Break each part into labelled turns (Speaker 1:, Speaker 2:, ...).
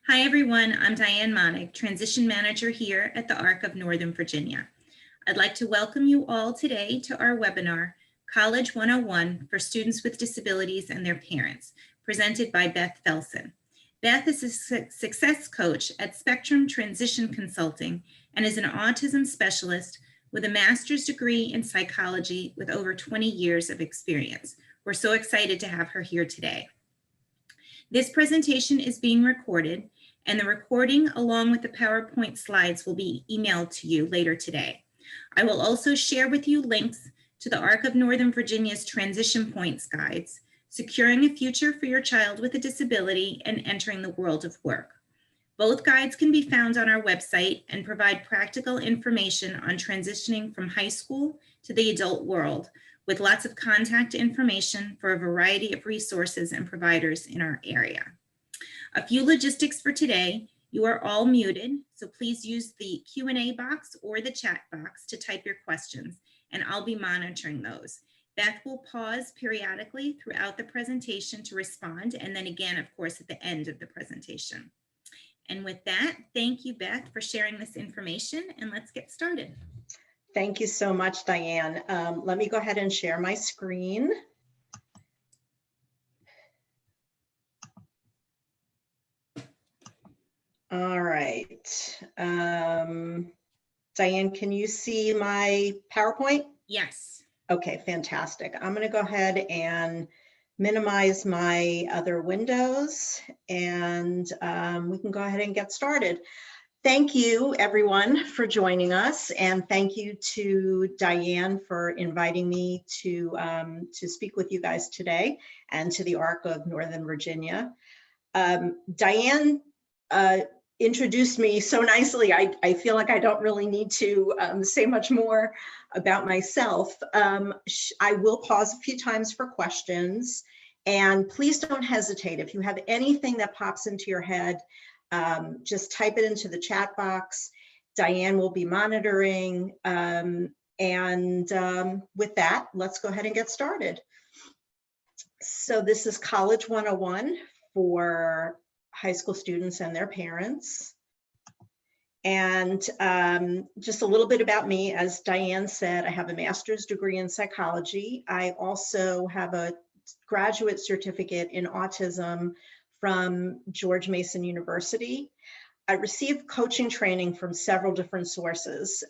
Speaker 1: Hi everyone, I'm Diane Monig, Transition Manager here at the ARC of Northern Virginia. I'd like to welcome you all today to our webinar, College 101 for Students with Disabilities and Their Parents, presented by Beth Felsen. Beth is a success coach at Spectrum Transition Consulting and is an autism specialist with a master's degree in psychology with over 20 years of experience. We're so excited to have her here today. This presentation is being recorded, and the recording along with the PowerPoint slides will be emailed to you later today. I will also share with you links to the ARC of Northern Virginia's Transition Points Guides, Securing a Future for Your Child with a Disability and Entering the World of Work. Both guides can be found on our website and provide practical information on transitioning from high school to the adult world, with lots of contact information for a variety of resources and providers in our area. A few logistics for today. You are all muted, so please use the Q&A box or the chat box to type your questions, and I'll be monitoring those. Beth will pause periodically throughout the presentation to respond, and then again, of course, at the end of the presentation. And with that, thank you, Beth, for sharing this information, and let's get started.
Speaker 2: Thank you so much, Diane. Let me go ahead and share my screen. All right. Diane, can you see my PowerPoint?
Speaker 1: Yes.
Speaker 2: Okay, fantastic. I'm going to go ahead and minimize my other windows, and we can go ahead and get started. Thank you, everyone, for joining us, and thank you to Diane for inviting me to speak with you guys today, and to the ARC of Northern Virginia. Diane introduced me so nicely. I feel like I don't really need to say much more about myself. I will pause a few times for questions, and please don't hesitate. If you have anything that pops into your head, just type it into the chat box. Diane will be monitoring. With that, let's go ahead and get started. So this is College 101 for high school students and their parents. And just a little bit about me. As Diane said, I have a master's degree in psychology. I also have a graduate certificate in autism from George Mason University. I received coaching training from several different sources.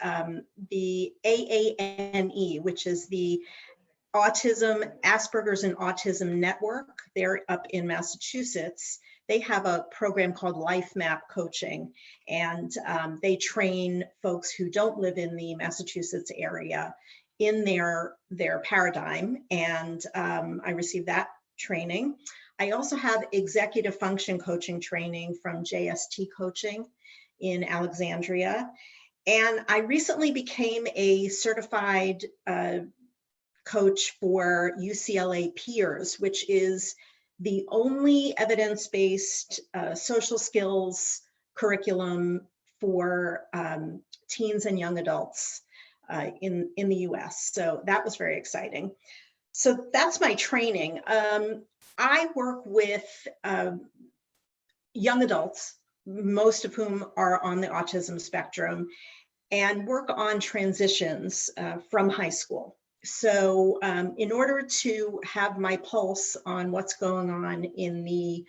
Speaker 2: The AANE, which is the Asperger's and Autism Network, they're up in Massachusetts. They have a program called Life Map Coaching, and they train folks who don't live in the Massachusetts area in their paradigm, and I received that training. I also have executive function coaching training from JST Coaching in Alexandria. And I recently became a certified coach for UCLA Peers, which is the only evidence-based social skills curriculum for teens and young adults in the US. So that was very exciting. So that's my training. I work with young adults, most of whom are on the autism spectrum, and work on transitions from high school. So in order to have my pulse on what's going on in the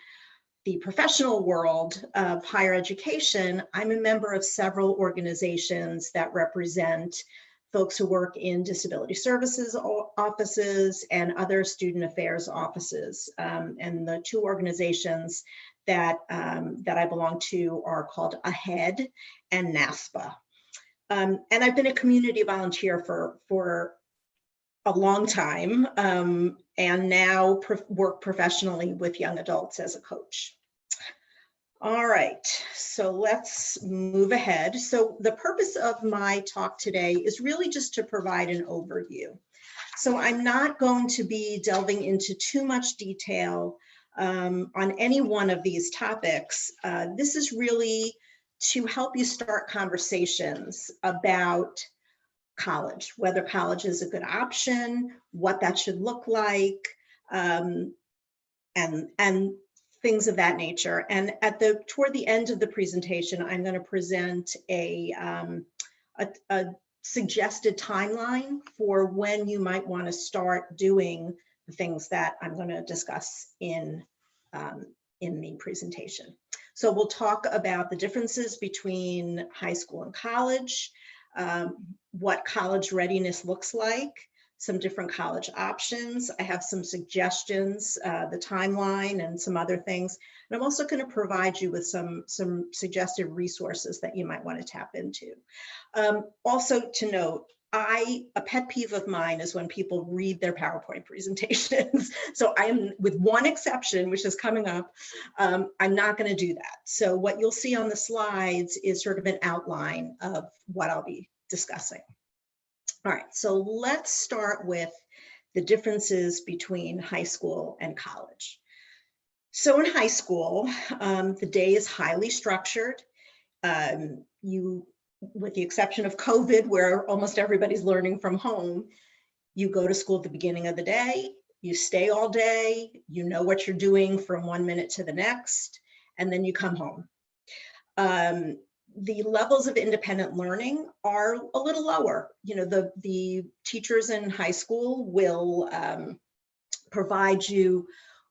Speaker 2: professional world of higher education, I'm a member of several organizations that represent folks who work in disability services offices and other student affairs offices. And the two organizations that I belong to are called AHEAD and NASPA. And I've been a community volunteer for a long time, and now work professionally with young adults as a coach. All right, so let's move ahead. So the purpose of my talk today is really just to provide an overview. So I'm not going to be delving into too much detail on any one of these topics. This is really to help you start conversations about college, whether college is a good option, what that should look like, and things of that nature. And toward the end of the presentation, I'm going to present a suggested timeline for when you might want to start doing the things that I'm going to discuss in the presentation. So we'll talk about the differences between high school and college, what college readiness looks like, some different college options. I have some suggestions, the timeline and some other things. And I'm also going to provide you with some suggested resources that you might want to tap into. Also to note, a pet peeve of mine is when people read their PowerPoint presentations. So I am, with one exception, which is coming up, I'm not going to do that. So what you'll see on the slides is sort of an outline of what I'll be discussing. All right, so let's start with the differences between high school and college. So in high school, the day is highly structured. With the exception of COVID, where almost everybody's learning from home, you go to school at the beginning of the day, you stay all day, you know what you're doing from 1 minute to the next, and then you come home. The levels of independent learning are a little lower. You know, the teachers in high school will provide you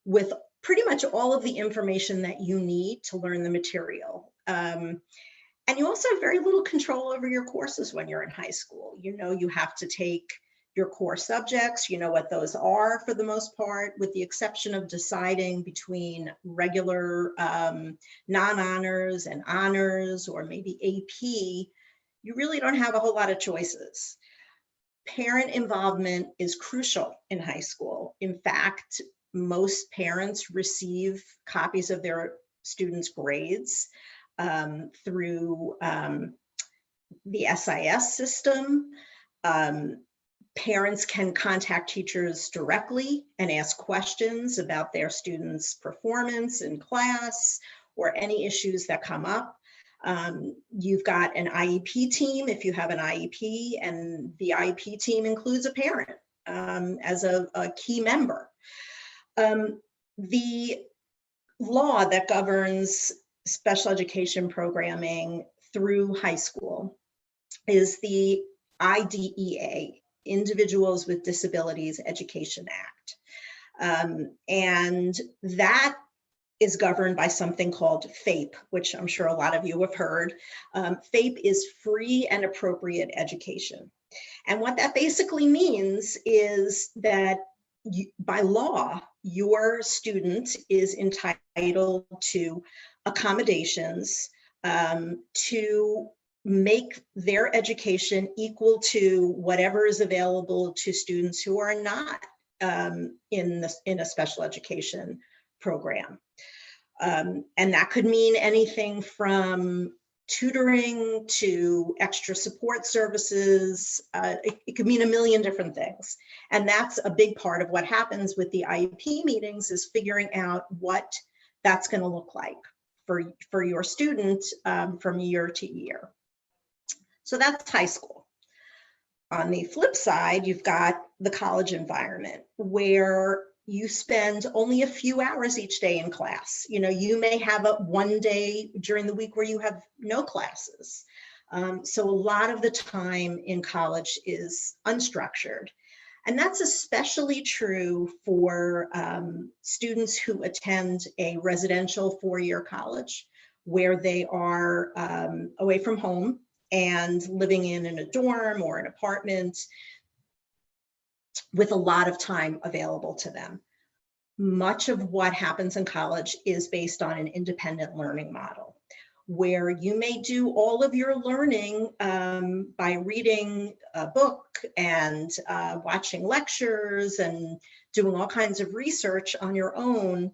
Speaker 2: with pretty much all of the information that you need to learn the material. And you also have very little control over your courses when you're in high school. You know, you have to take your core subjects, you know what those are for the most part, with the exception of deciding between regular non-honors and honors, or maybe AP. You really don't have a whole lot of choices. Parent involvement is crucial in high school. In fact, most parents receive copies of their students' grades through the SIS system. Parents can contact teachers directly and ask questions about their students' performance in class or any issues that come up. You've got an IEP team if you have an IEP, and the IEP team includes a parent as a key member. The law that governs special education programming through high school is the IDEA, Individuals with Disabilities Education Act. And that is governed by something called FAPE, which I'm sure a lot of you have heard. FAPE is Free and Appropriate Education. And what that basically means is that by law, your student is entitled to accommodations to make their education equal to whatever is available to students who are not in a special education program. And that could mean anything from tutoring to extra support services. It could mean a million different things. And that's a big part of what happens with the IEP meetings, is figuring out what that's going to look like for your student from year to year. So that's high school. On the flip side, you've got the college environment, where you spend only a few hours each day in class. You know, you may have one day during the week where you have no classes. So a lot of the time in college is unstructured. And that's especially true for students who attend a residential four-year college, where they are away from home and living in a dorm or an apartment with a lot of time available to them. Much of what happens in college is based on an independent learning model, where you may do all of your learning by reading a book and watching lectures and doing all kinds of research on your own.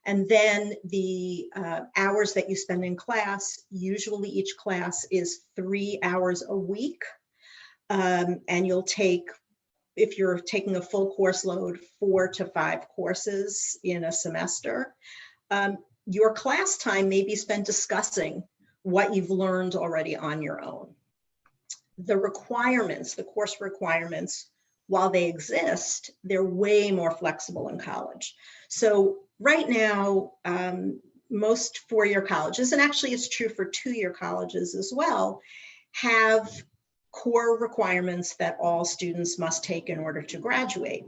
Speaker 2: And then the hours that you spend in class, usually each class is 3 hours a week. And you'll take, if you're taking a full course load, 4 to 5 courses in a semester. Your class time may be spent discussing what you've learned already on your own. The requirements, the course requirements, while they exist, they're way more flexible in college. So right now, most four-year colleges, and actually it's true for two-year colleges as well, have core requirements that all students must take in order to graduate.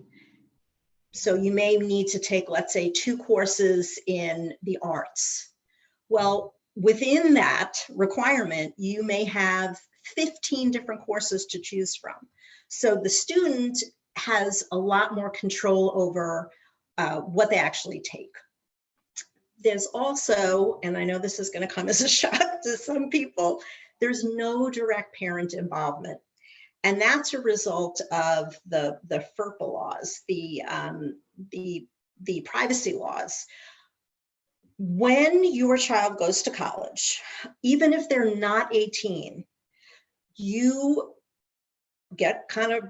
Speaker 2: So you may need to take, let's say, 2 courses in the arts. Well, within that requirement, you may have 15 different courses to choose from. So the student has a lot more control over what they actually take. There's also, and I know this is going to come as a shock to some people, there's no direct parent involvement. And that's a result of the FERPA laws, the privacy laws. When your child goes to college, even if they're not 18, you get kind of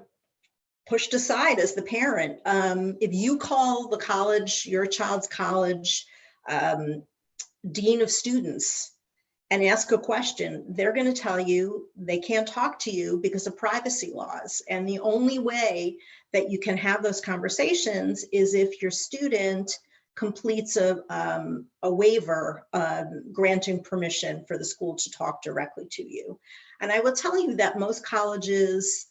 Speaker 2: pushed aside as the parent. If you call the college, your child's college dean of students and ask a question, they're going to tell you they can't talk to you because of privacy laws. And the only way that you can have those conversations is if your student completes a waiver granting permission for the school to talk directly to you. And I will tell you that most colleges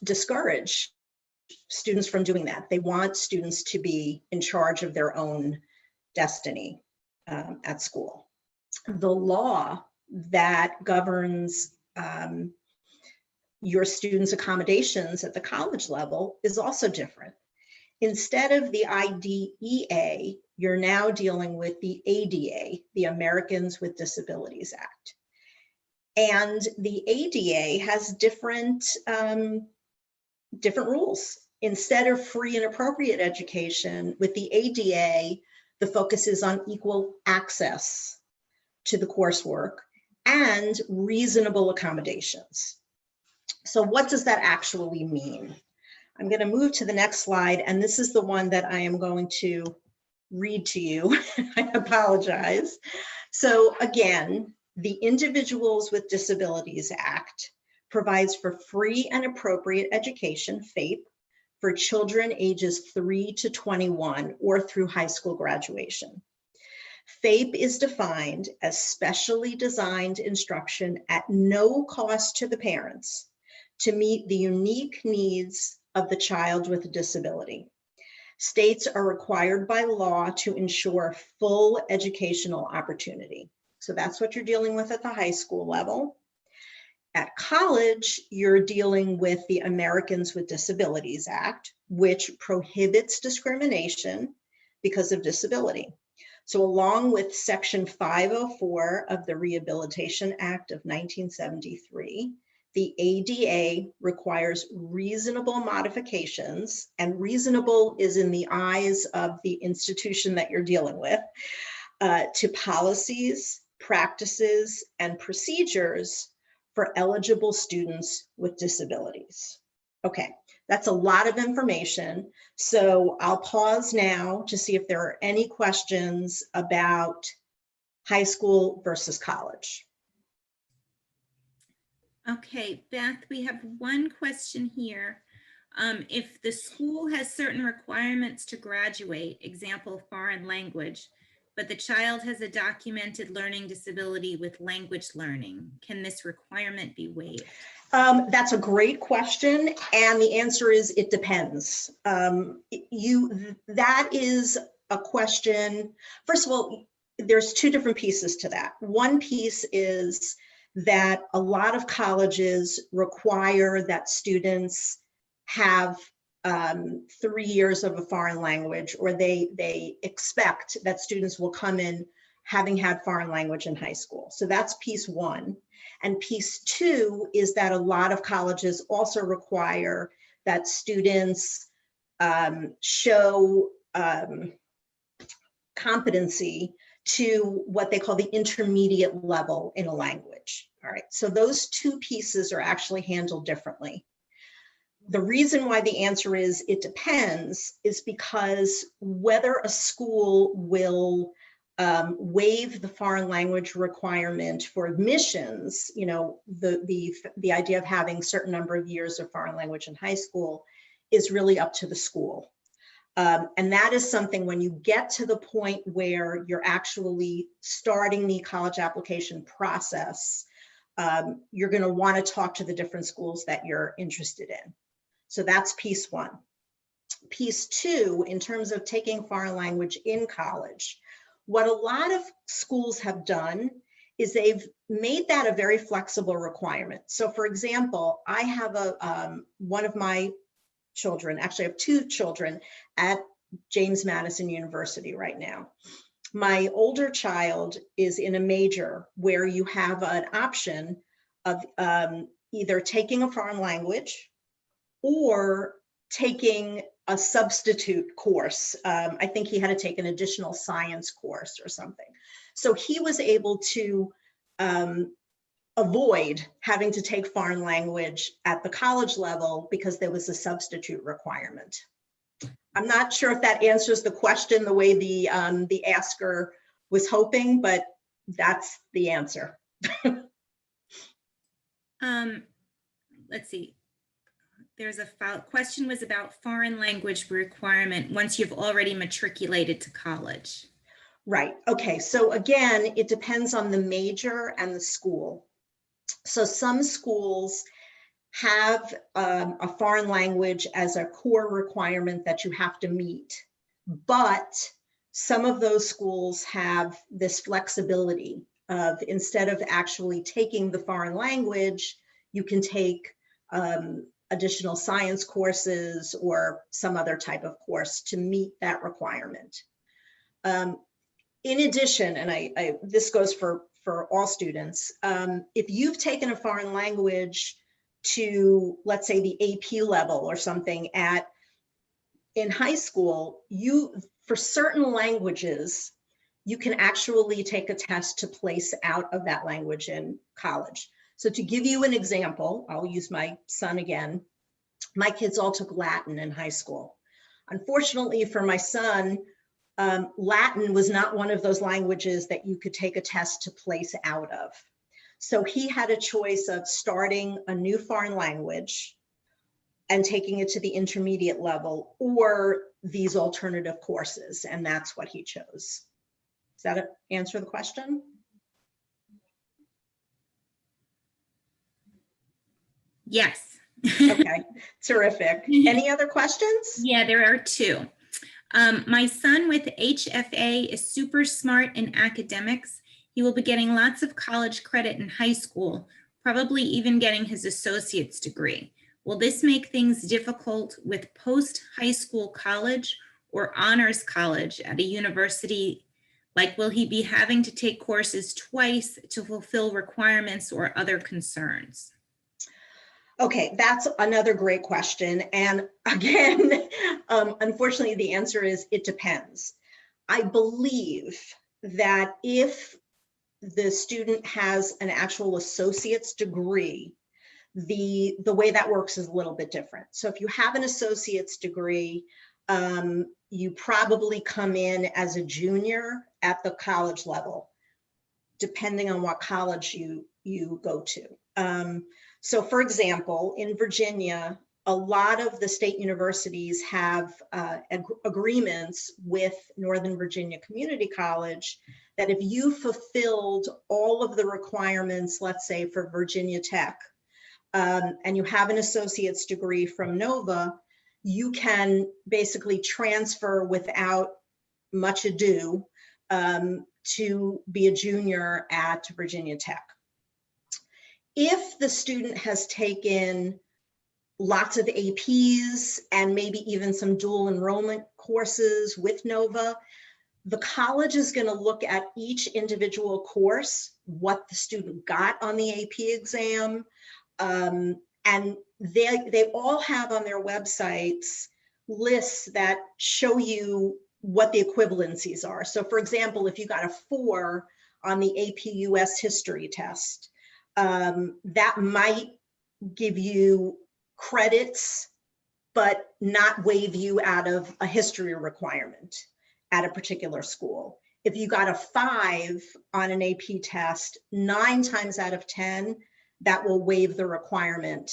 Speaker 2: discourage students from doing that. They want students to be in charge of their own destiny at school. The law that governs your students' accommodations at the college level is also different. Instead of the IDEA, you're now dealing with the ADA, the Americans with Disabilities Act. And the ADA has different rules. Instead of free and appropriate education, with the ADA, the focus is on equal access to the coursework and reasonable accommodations. So what does that actually mean? I'm going to move to the next slide, and this is the one that I am going to read to you. I apologize. So again, the Individuals with Disabilities Act provides for free and appropriate education, FAPE, for children ages 3 to 21 or through high school graduation. FAPE is defined as specially designed instruction at no cost to the parents to meet the unique needs of the child with a disability. States are required by law to ensure full educational opportunity. So that's what you're dealing with at the high school level. At college, you're dealing with the Americans with Disabilities Act, which prohibits discrimination because of disability. So along with Section 504 of the Rehabilitation Act of 1973, the ADA requires reasonable modifications, and reasonable is in the eyes of the institution that you're dealing with, to policies, practices, and procedures for eligible students with disabilities. Okay, that's a lot of information. So I'll pause now to see if there are any questions about high school versus college.
Speaker 1: Okay, Beth, we have one question here. If the school has certain requirements to graduate, example, foreign language, but the child has a documented learning disability with language learning, can this requirement be waived?
Speaker 2: That's a great question, and the answer is it depends. That is a question. First of all, there's two different pieces to that. One piece is that a lot of colleges require that students have 3 years of a foreign language, or they expect that students will come in having had foreign language in high school. So that's piece one. And piece two is that a lot of colleges also require that students show competency to what they call the intermediate level in a language. All right, so those two pieces are actually handled differently. The reason why the answer is it depends is because whether a school will waive the foreign language requirement for admissions, you know, the idea of having a certain number of years of foreign language in high school is really up to the school. And that is something when you get to the point where you're actually starting the college application process, you're going to want to talk to the different schools that you're interested in. So that's piece one. Piece two, in terms of taking foreign language in college, what a lot of schools have done is they've made that a very flexible requirement. So for example, I have one of my children, actually I have two children at James Madison University right now. My older child is in a major where you have an option of either taking a foreign language or taking a substitute course. I think he had to take an additional science course or something. So he was able to avoid having to take foreign language at the college level because there was a substitute requirement. I'm not sure if that answers the question the way the asker was hoping, but that's the answer.
Speaker 1: Let's see. There's a question was about foreign language requirement once you've already matriculated to college.
Speaker 2: Right. Okay. So again, it depends on the major and the school. So some schools have a foreign language as a core requirement that you have to meet, but some of those schools have this flexibility of, instead of actually taking the foreign language, you can take additional science courses or some other type of course to meet that requirement. In addition, and this goes for all students, if you've taken a foreign language to, let's say, the AP level or something in high school, for certain languages, you can actually take a test to place out of that language in college. So to give you an example, I'll use my son again. My kids all took Latin in high school. Unfortunately for my son, Latin was not one of those languages that you could take a test to place out of. So he had a choice of starting a new foreign language and taking it to the intermediate level, or these alternative courses, and that's what he chose. Does that answer the question?
Speaker 1: Yes.
Speaker 2: Okay, terrific. Any other questions?
Speaker 1: Yeah, there are two. My son with HFA is super smart in academics. He will be getting lots of college credit in high school, probably even getting his associate's degree. Will this make things difficult with post-high school college or honors college at a university? Like, will he be having to take courses twice to fulfill requirements or other concerns?
Speaker 2: Okay, that's another great question. And again, unfortunately, the answer is it depends. I believe that if the student has an actual associate's degree, the way that works is a little bit different. So if you have an associate's degree, you probably come in as a junior at the college level, depending on what college you go to. So for example, in Virginia, a lot of the state universities have agreements with Northern Virginia Community College that if you fulfilled all of the requirements, let's say for Virginia Tech, and you have an associate's degree from Nova, you can basically transfer without much ado to be a junior at Virginia Tech. If the student has taken lots of APs and maybe even some dual enrollment courses with Nova, the college is going to look at each individual course, what the student got on the AP exam, and they all have on their websites lists that show you what the equivalencies are. So for example, if you got a 4 on the AP US history test, that might give you credits, but not waive you out of a history requirement at a particular school. If you got a 5 on an AP test, 9 times out of 10, that will waive the requirement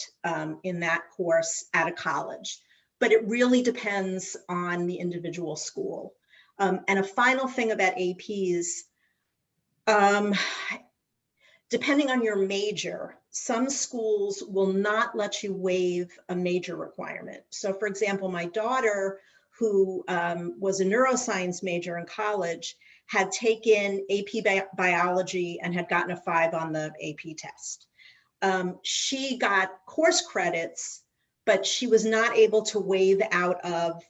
Speaker 2: in that course at a college. but it really depends on the individual school. And a final thing about APs, depending on your major, some schools will not let you waive a major requirement. So for example, my daughter, who was a neuroscience major in college, had taken AP biology and had gotten a 5 on the AP test. She got course credits, but she was not able to waive out of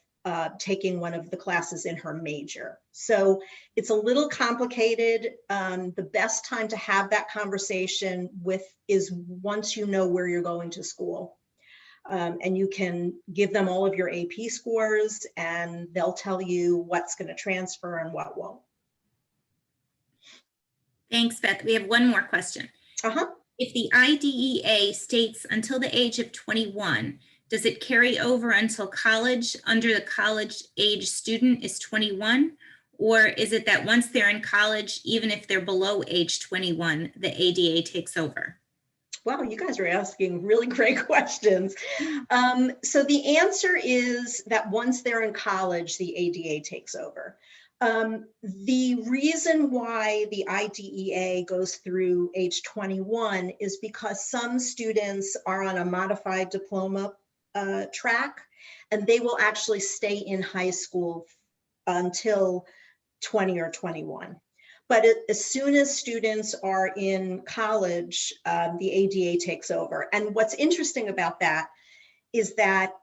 Speaker 2: taking one of the classes in her major. So it's a little complicated. The best time to have that conversation is once you know where you're going to school. And you can give them all of your AP scores and they'll tell you what's going to transfer and what won't.
Speaker 1: Thanks, Beth. We have one more question. If the IDEA states until the age of 21, does it carry over until college under the college age student is 21? Or is it that once they're in college, even if they're below age 21, the ADA takes over?
Speaker 2: Wow, you guys are asking really great questions. So the answer is that once they're in college, the ADA takes over. The reason why the IDEA goes through age 21 is because some students are on a modified diploma track, and they will actually stay in high school until 20 or 21. But as soon as students are in college, the ADA takes over. And what's interesting about that is that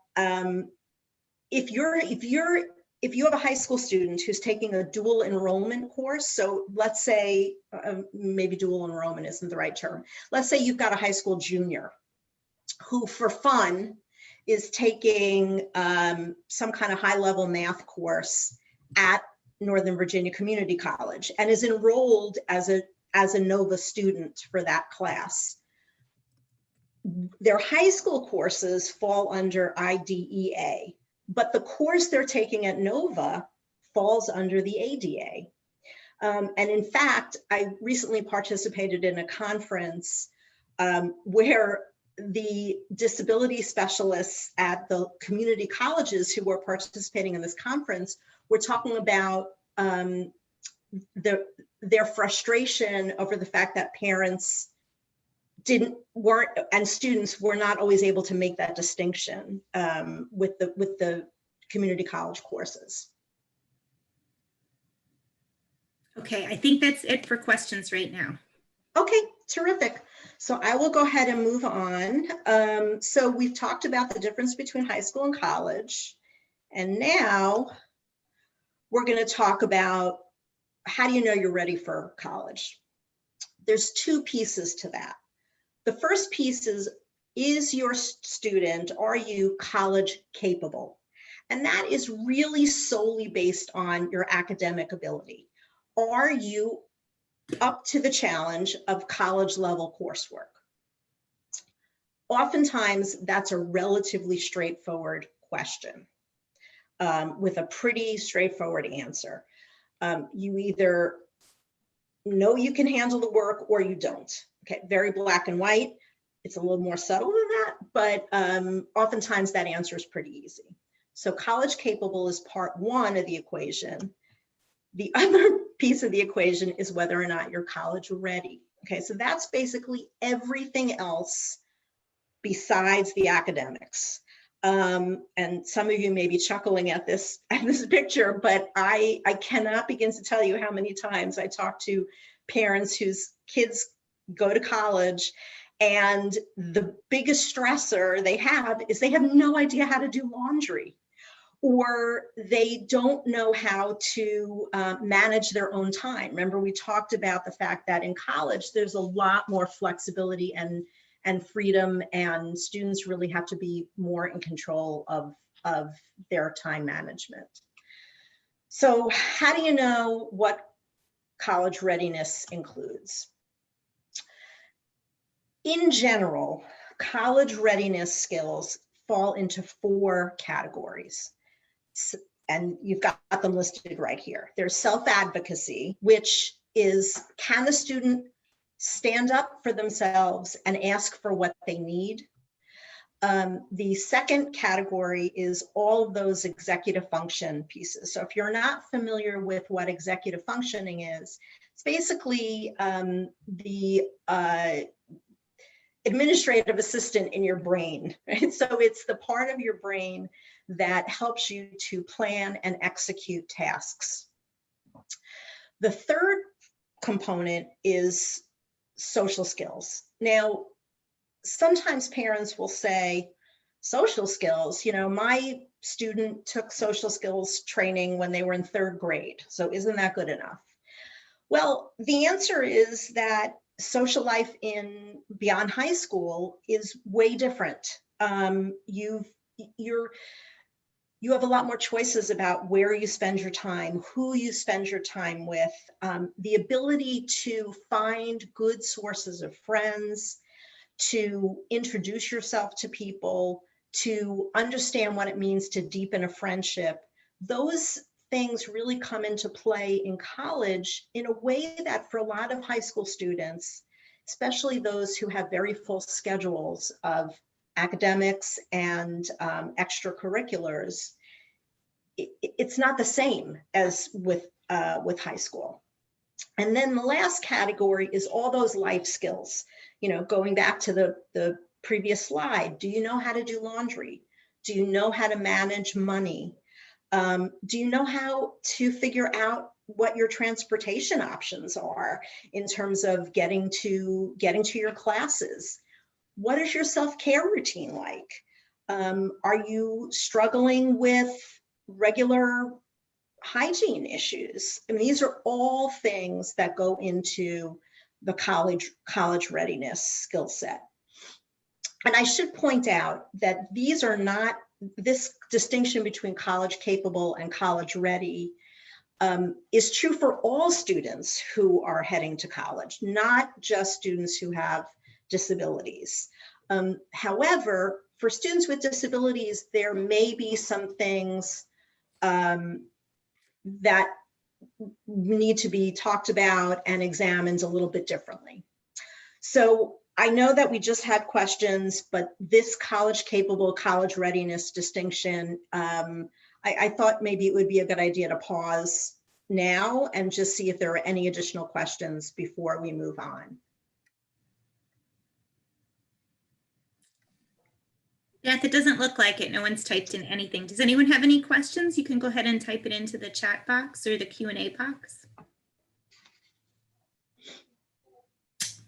Speaker 2: if you have a high school student who's taking a dual enrollment course, so let's say maybe dual enrollment isn't the right term. Let's say you've got a high school junior who, for fun, is taking some kind of high-level math course at Northern Virginia Community College and is enrolled as a NOVA student for that class. Their high school courses fall under IDEA, but the course they're taking at NOVA falls under the ADA. And in fact, I recently participated in a conference where the disability specialists at the community colleges who were participating in this conference were talking about their frustration over the fact that parents and students were not always able to make that distinction with the community college courses.
Speaker 1: Okay, I think that's it for questions right now.
Speaker 2: Okay, terrific. So I will go ahead and move on. So we've talked about the difference between high school and college. And now we're going to talk about how do you know you're ready for college? There's two pieces to that. The first piece is your student, are you college capable? And that is really solely based on your academic ability. Are you up to the challenge of college level coursework? Oftentimes, that's a relatively straightforward question with a pretty straightforward answer. You either know you can handle the work or you don't. Okay, very black and white. It's a little more subtle than that, but oftentimes that answer is pretty easy. So college capable is part one of the equation. The other piece of the equation is whether or not you're college ready. Okay, so that's basically everything else besides the academics. And some of you may be chuckling at this picture, but I cannot begin to tell you how many times I talk to parents whose kids go to college and the biggest stressor they have is they have no idea how to do laundry, or they don't know how to manage their own time. Remember, we talked about the fact that in college, there's a lot more flexibility and freedom, and students really have to be more in control of their time management. So how do you know what college readiness includes? In general, college readiness skills fall into 4 categories. And you've got them listed right here. There's self-advocacy, which is, can the student stand up for themselves and ask for what they need? The second category is all of those executive function pieces. So if you're not familiar with what executive functioning is, it's basically the administrative assistant in your brain, right? So it's the part of your brain that helps you to plan and execute tasks. The third component is social skills. Now, sometimes parents will say, social skills, you know, my student took social skills training when they were in 3rd grade, so isn't that good enough? Well, the answer is that social life in beyond high school is way different. You have a lot more choices about where you spend your time, who you spend your time with, the ability to find good sources of friends, to introduce yourself to people, to understand what it means to deepen a friendship. Those things really come into play in college in a way that for a lot of high school students, especially those who have very full schedules of academics and extracurriculars, it's not the same as with high school. And then the last category is all those life skills. You know, going back to the previous slide, do you know how to do laundry? Do you know how to manage money? Do you know how to figure out what your transportation options are in terms of getting to your classes? What is your self-care routine like? Are you struggling with regular hygiene issues? I mean, these are all things that go into the college readiness skill set. And I should point out that these are not, this distinction between college capable and college ready is true for all students who are heading to college, not just students who have disabilities. However, for students with disabilities, there may be some things that need to be talked about and examined a little bit differently. So I know that we just had questions, but this college capable, college readiness distinction, I thought maybe it would be a good idea to pause now and just see if there are any additional questions before we move on.
Speaker 1: Beth, it doesn't look like it. No one's typed in anything. Does anyone have any questions? You can go ahead and type it into the chat box or the Q&A box.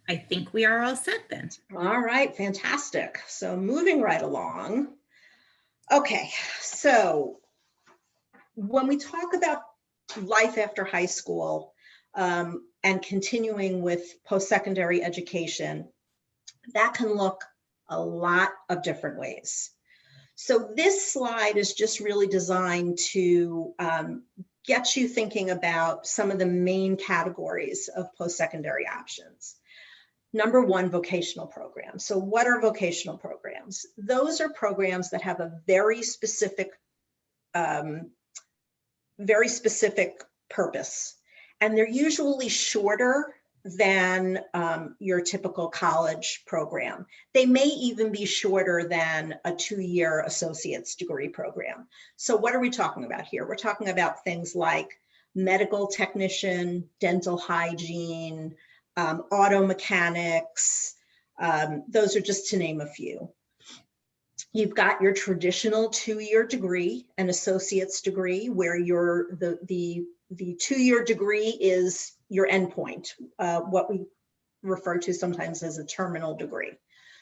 Speaker 1: I think we are all set then.
Speaker 2: All right, fantastic. So moving right along. Okay, so when we talk about life after high school and continuing with post-secondary education, that can look a lot of different ways. So this slide is just really designed to get you thinking about some of the main categories of post-secondary options. Number one, vocational programs. So what are vocational programs? Those are programs that have a very specific purpose. And they're usually shorter than your typical college program. They may even be shorter than a 2-year associate's degree program. So what are we talking about here? We're talking about things like medical technician, dental hygiene, auto mechanics. Those are just to name a few. You've got your traditional 2-year degree, an associate's degree, where the 2-year degree is your endpoint, what we refer to sometimes as a terminal degree.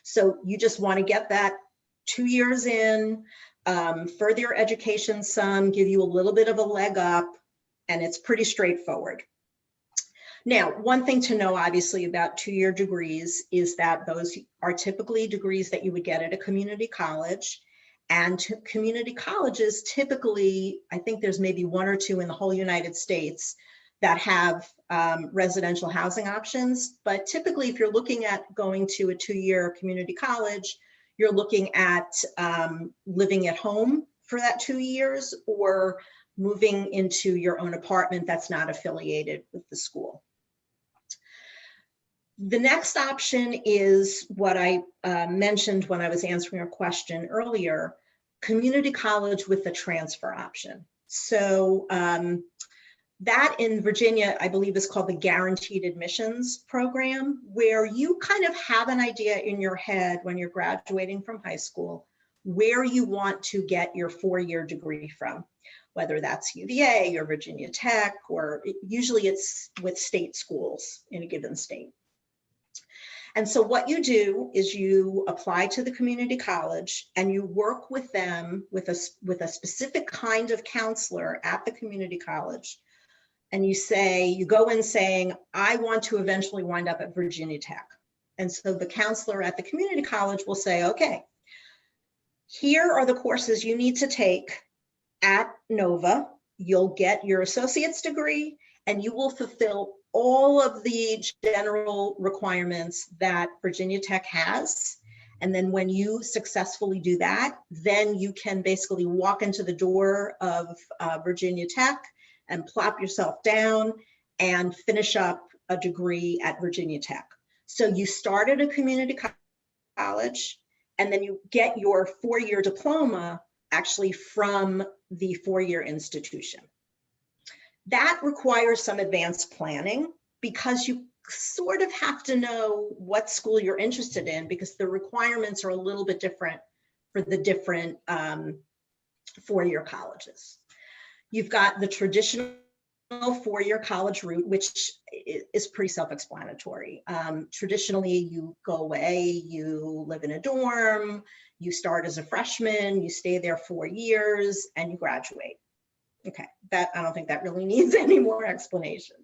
Speaker 2: So you just want to get that 2 years in, further your education some, give you a little bit of a leg up, and it's pretty straightforward. Now, one thing to know, obviously, about 2-year degrees is that those are typically degrees that you would get at a community college. And community colleges typically, I think there's maybe 1 or 2 in the whole United States that have residential housing options. But typically, if you're looking at going to a 2-year community college, you're looking at living at home for that 2 years or moving into your own apartment that's not affiliated with the school. The next option is what I mentioned when I was answering a question earlier, community college with the transfer option. So that in Virginia, I believe, is called the Guaranteed Admissions Program, where you kind of have an idea in your head when you're graduating from high school where you want to get your 4-year degree from, whether that's UVA or Virginia Tech, or usually it's with state schools in a given state. And so what you do is you apply to the community college and you work with them with a specific kind of counselor at the community college. And you go in saying, I want to eventually wind up at Virginia Tech. And so the counselor at the community college will say, okay, here are the courses you need to take at Nova. You'll get your associate's degree and you will fulfill all of the general requirements that Virginia Tech has. And then when you successfully do that, then you can basically walk into the door of Virginia Tech and plop yourself down and finish up a degree at Virginia Tech. So you start at a community college and then you get your 4-year diploma actually from the 4-year institution. That requires some advanced planning because you sort of have to know what school you're interested in, because the requirements are a little bit different for the different 4-year colleges. You've got the traditional 4-year college route, which is pretty self-explanatory. Traditionally, you go away, you live in a dorm, you start as a freshman, you stay there 4 years, and you graduate. Okay, I don't think that really needs any more explanation.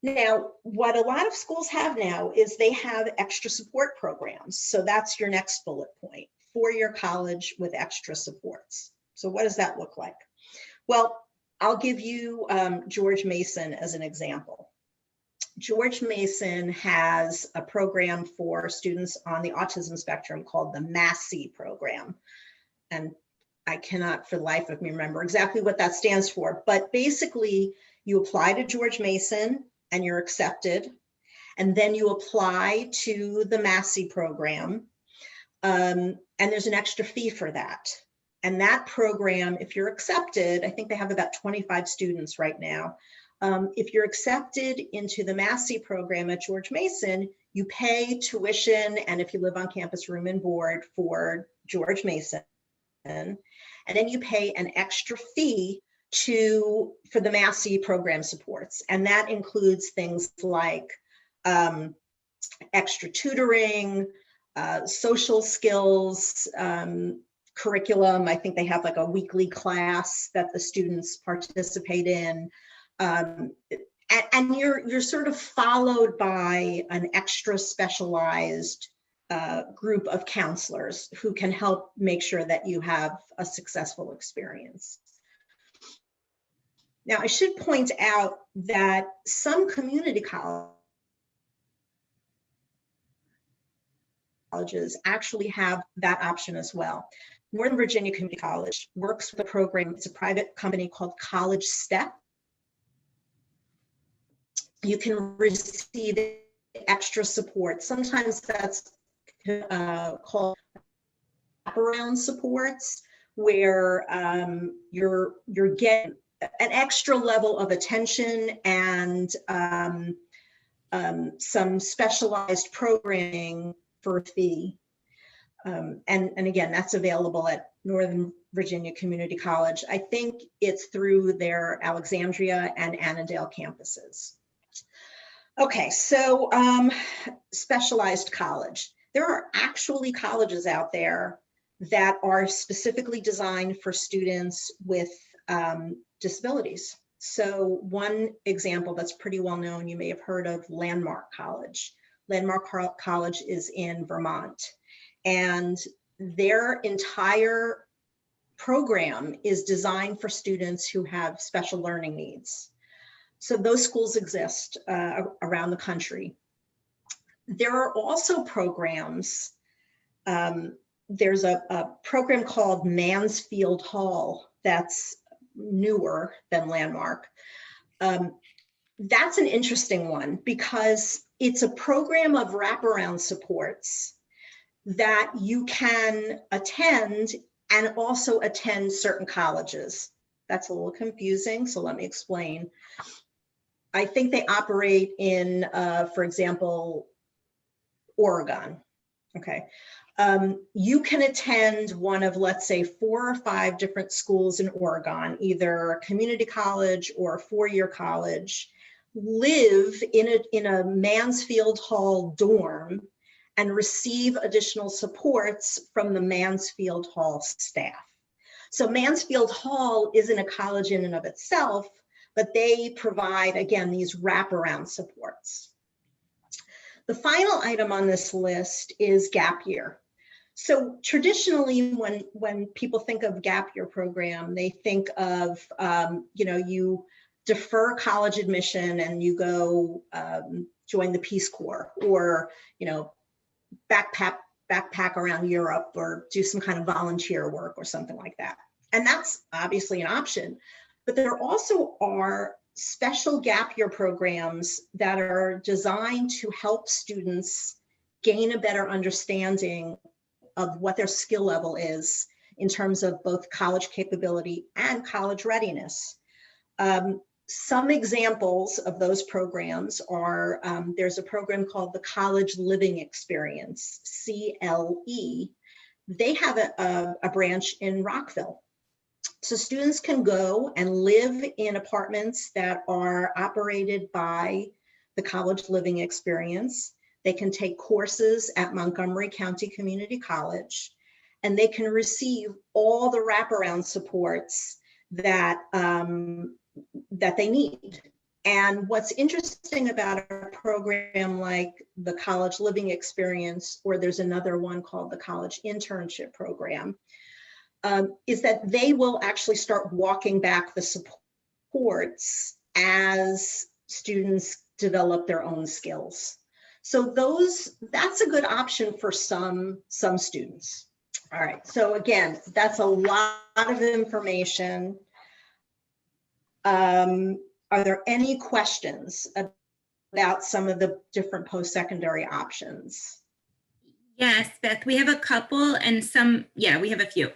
Speaker 2: Now, what a lot of schools have now is they have extra support programs. So that's your next bullet point, 4-year college with extra supports. So what does that look like? Well, I'll give you George Mason as an example. George Mason has a program for students on the autism spectrum called the MASSI program. And I cannot for the life of me remember exactly what that stands for, but basically you apply to George Mason and you're accepted. And then you apply to the MASSI program and there's an extra fee for that. And that program, if you're accepted, I think they have about 25 students right now. If you're accepted into the MASSI program at George Mason, you pay tuition and if you live on campus, room and board for George Mason. And then you pay an extra fee for the MASSI program supports. And that includes things like extra tutoring, social skills, curriculum. I think they have like a weekly class that the students participate in. And you're sort of followed by an extra specialized group of counselors who can help make sure that you have a successful experience. Now, I should point out that some community colleges actually have that option as well. Northern Virginia Community College works with a program, it's a private company called College Step. You can receive extra support. Sometimes that's called wraparound supports, where you're getting an extra level of attention and some specialized programming for a fee. And again, that's available at Northern Virginia Community College. I think it's through their Alexandria and Annandale campuses. Okay, so specialized college. There are actually colleges out there that are specifically designed for students with disabilities. So one example that's pretty well known, you may have heard of Landmark College. Landmark College is in Vermont, and their entire program is designed for students who have special learning needs. So those schools exist around the country. There are also programs, there's a program called Mansfield Hall that's newer than Landmark. That's an interesting one because It's a program of wraparound supports that you can attend and also attend certain colleges. That's a little confusing, so let me explain. I think they operate in, for example, Oregon. Okay. You can attend one of, let's say, 4 or 5 different schools in Oregon, either a community college or a 4-year college, live in a Mansfield Hall dorm and receive additional supports from the Mansfield Hall staff. So Mansfield Hall isn't a college in and of itself, but they provide, again, these wraparound supports. The final item on this list is gap year. So traditionally, when people think of gap year program, they think of, you defer college admission and you go join the Peace Corps, or, backpack around Europe, or do some kind of volunteer work or something like that. And that's obviously an option, but there also are special gap year programs that are designed to help students gain a better understanding of what their skill level is in terms of both college capability and college readiness. Some examples of those programs are, there's a program called the College Living Experience, CLE. They have a branch in Rockville. So students can go and live in apartments that are operated by the College Living Experience. They can take courses at Montgomery County Community College, and they can receive all the wraparound supports that, that they need. And what's interesting about a program like the College Living Experience, or there's another one called the College Internship Program, is that they will actually start walking back the supports as students develop their own skills. So that's a good option for some students. All right, so again, that's a lot of information. Are there any questions about some of the different post-secondary options?
Speaker 1: Yes, Beth, we have a couple and we have a few.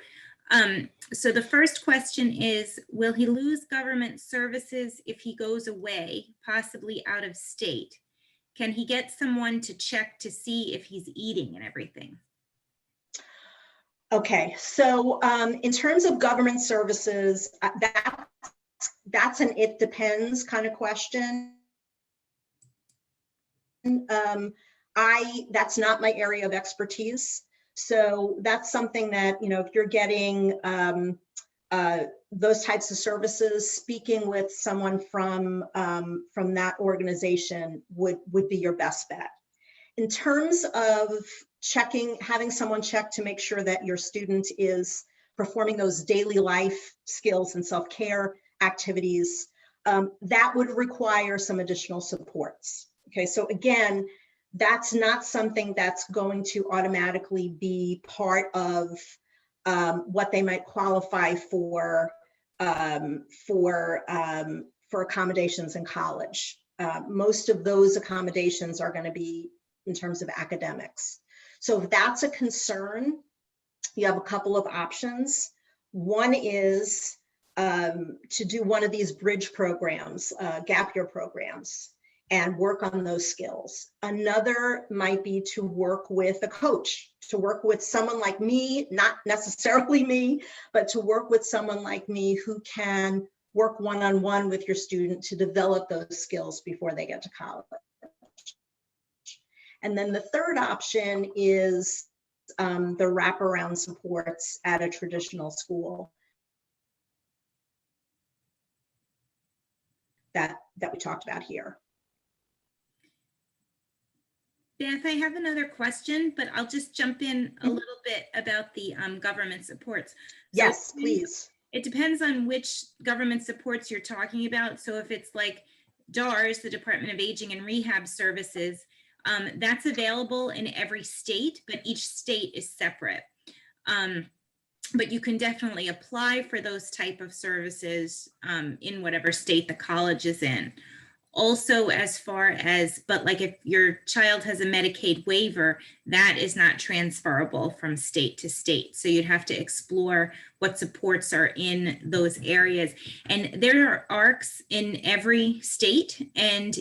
Speaker 1: So the first question is, will he lose government services if he goes away, possibly out of state? Can he get someone to check to see if he's eating and everything?
Speaker 2: Okay, so in terms of government services, that's an it depends kind of question. That's not my area of expertise. So that's something that, if you're getting those types of services, speaking with someone from that organization would be your best bet. In terms of having someone check to make sure that your student is performing those daily life skills and self-care activities, that would require some additional supports. Okay, so again, that's not something that's going to automatically be part of what they might qualify for accommodations in college. Most of those accommodations are going to be in terms of academics. So if that's a concern, you have a couple of options. One is to do one of these bridge programs, gap year programs, and work on those skills. Another might be to work with a coach, to work with someone like me, not necessarily me, but to work with someone like me who can work one-on-one with your student to develop those skills before they get to college. And then the third option is the wraparound supports at a traditional school that we talked about here.
Speaker 1: Beth, I have another question, but I'll just jump in a little bit about the government supports.
Speaker 2: Yes, please.
Speaker 1: It depends on which government supports you're talking about. So if it's like DARS, the Department of Aging and Rehab Services, that's available in every state, but each state is separate. But you can definitely apply for those type of services in whatever state the college is in. Also, as far as, but like if your child has a Medicaid waiver, that is not transferable from state to state. So you'd have to explore what supports are in those areas. And there are ARCs in every state, and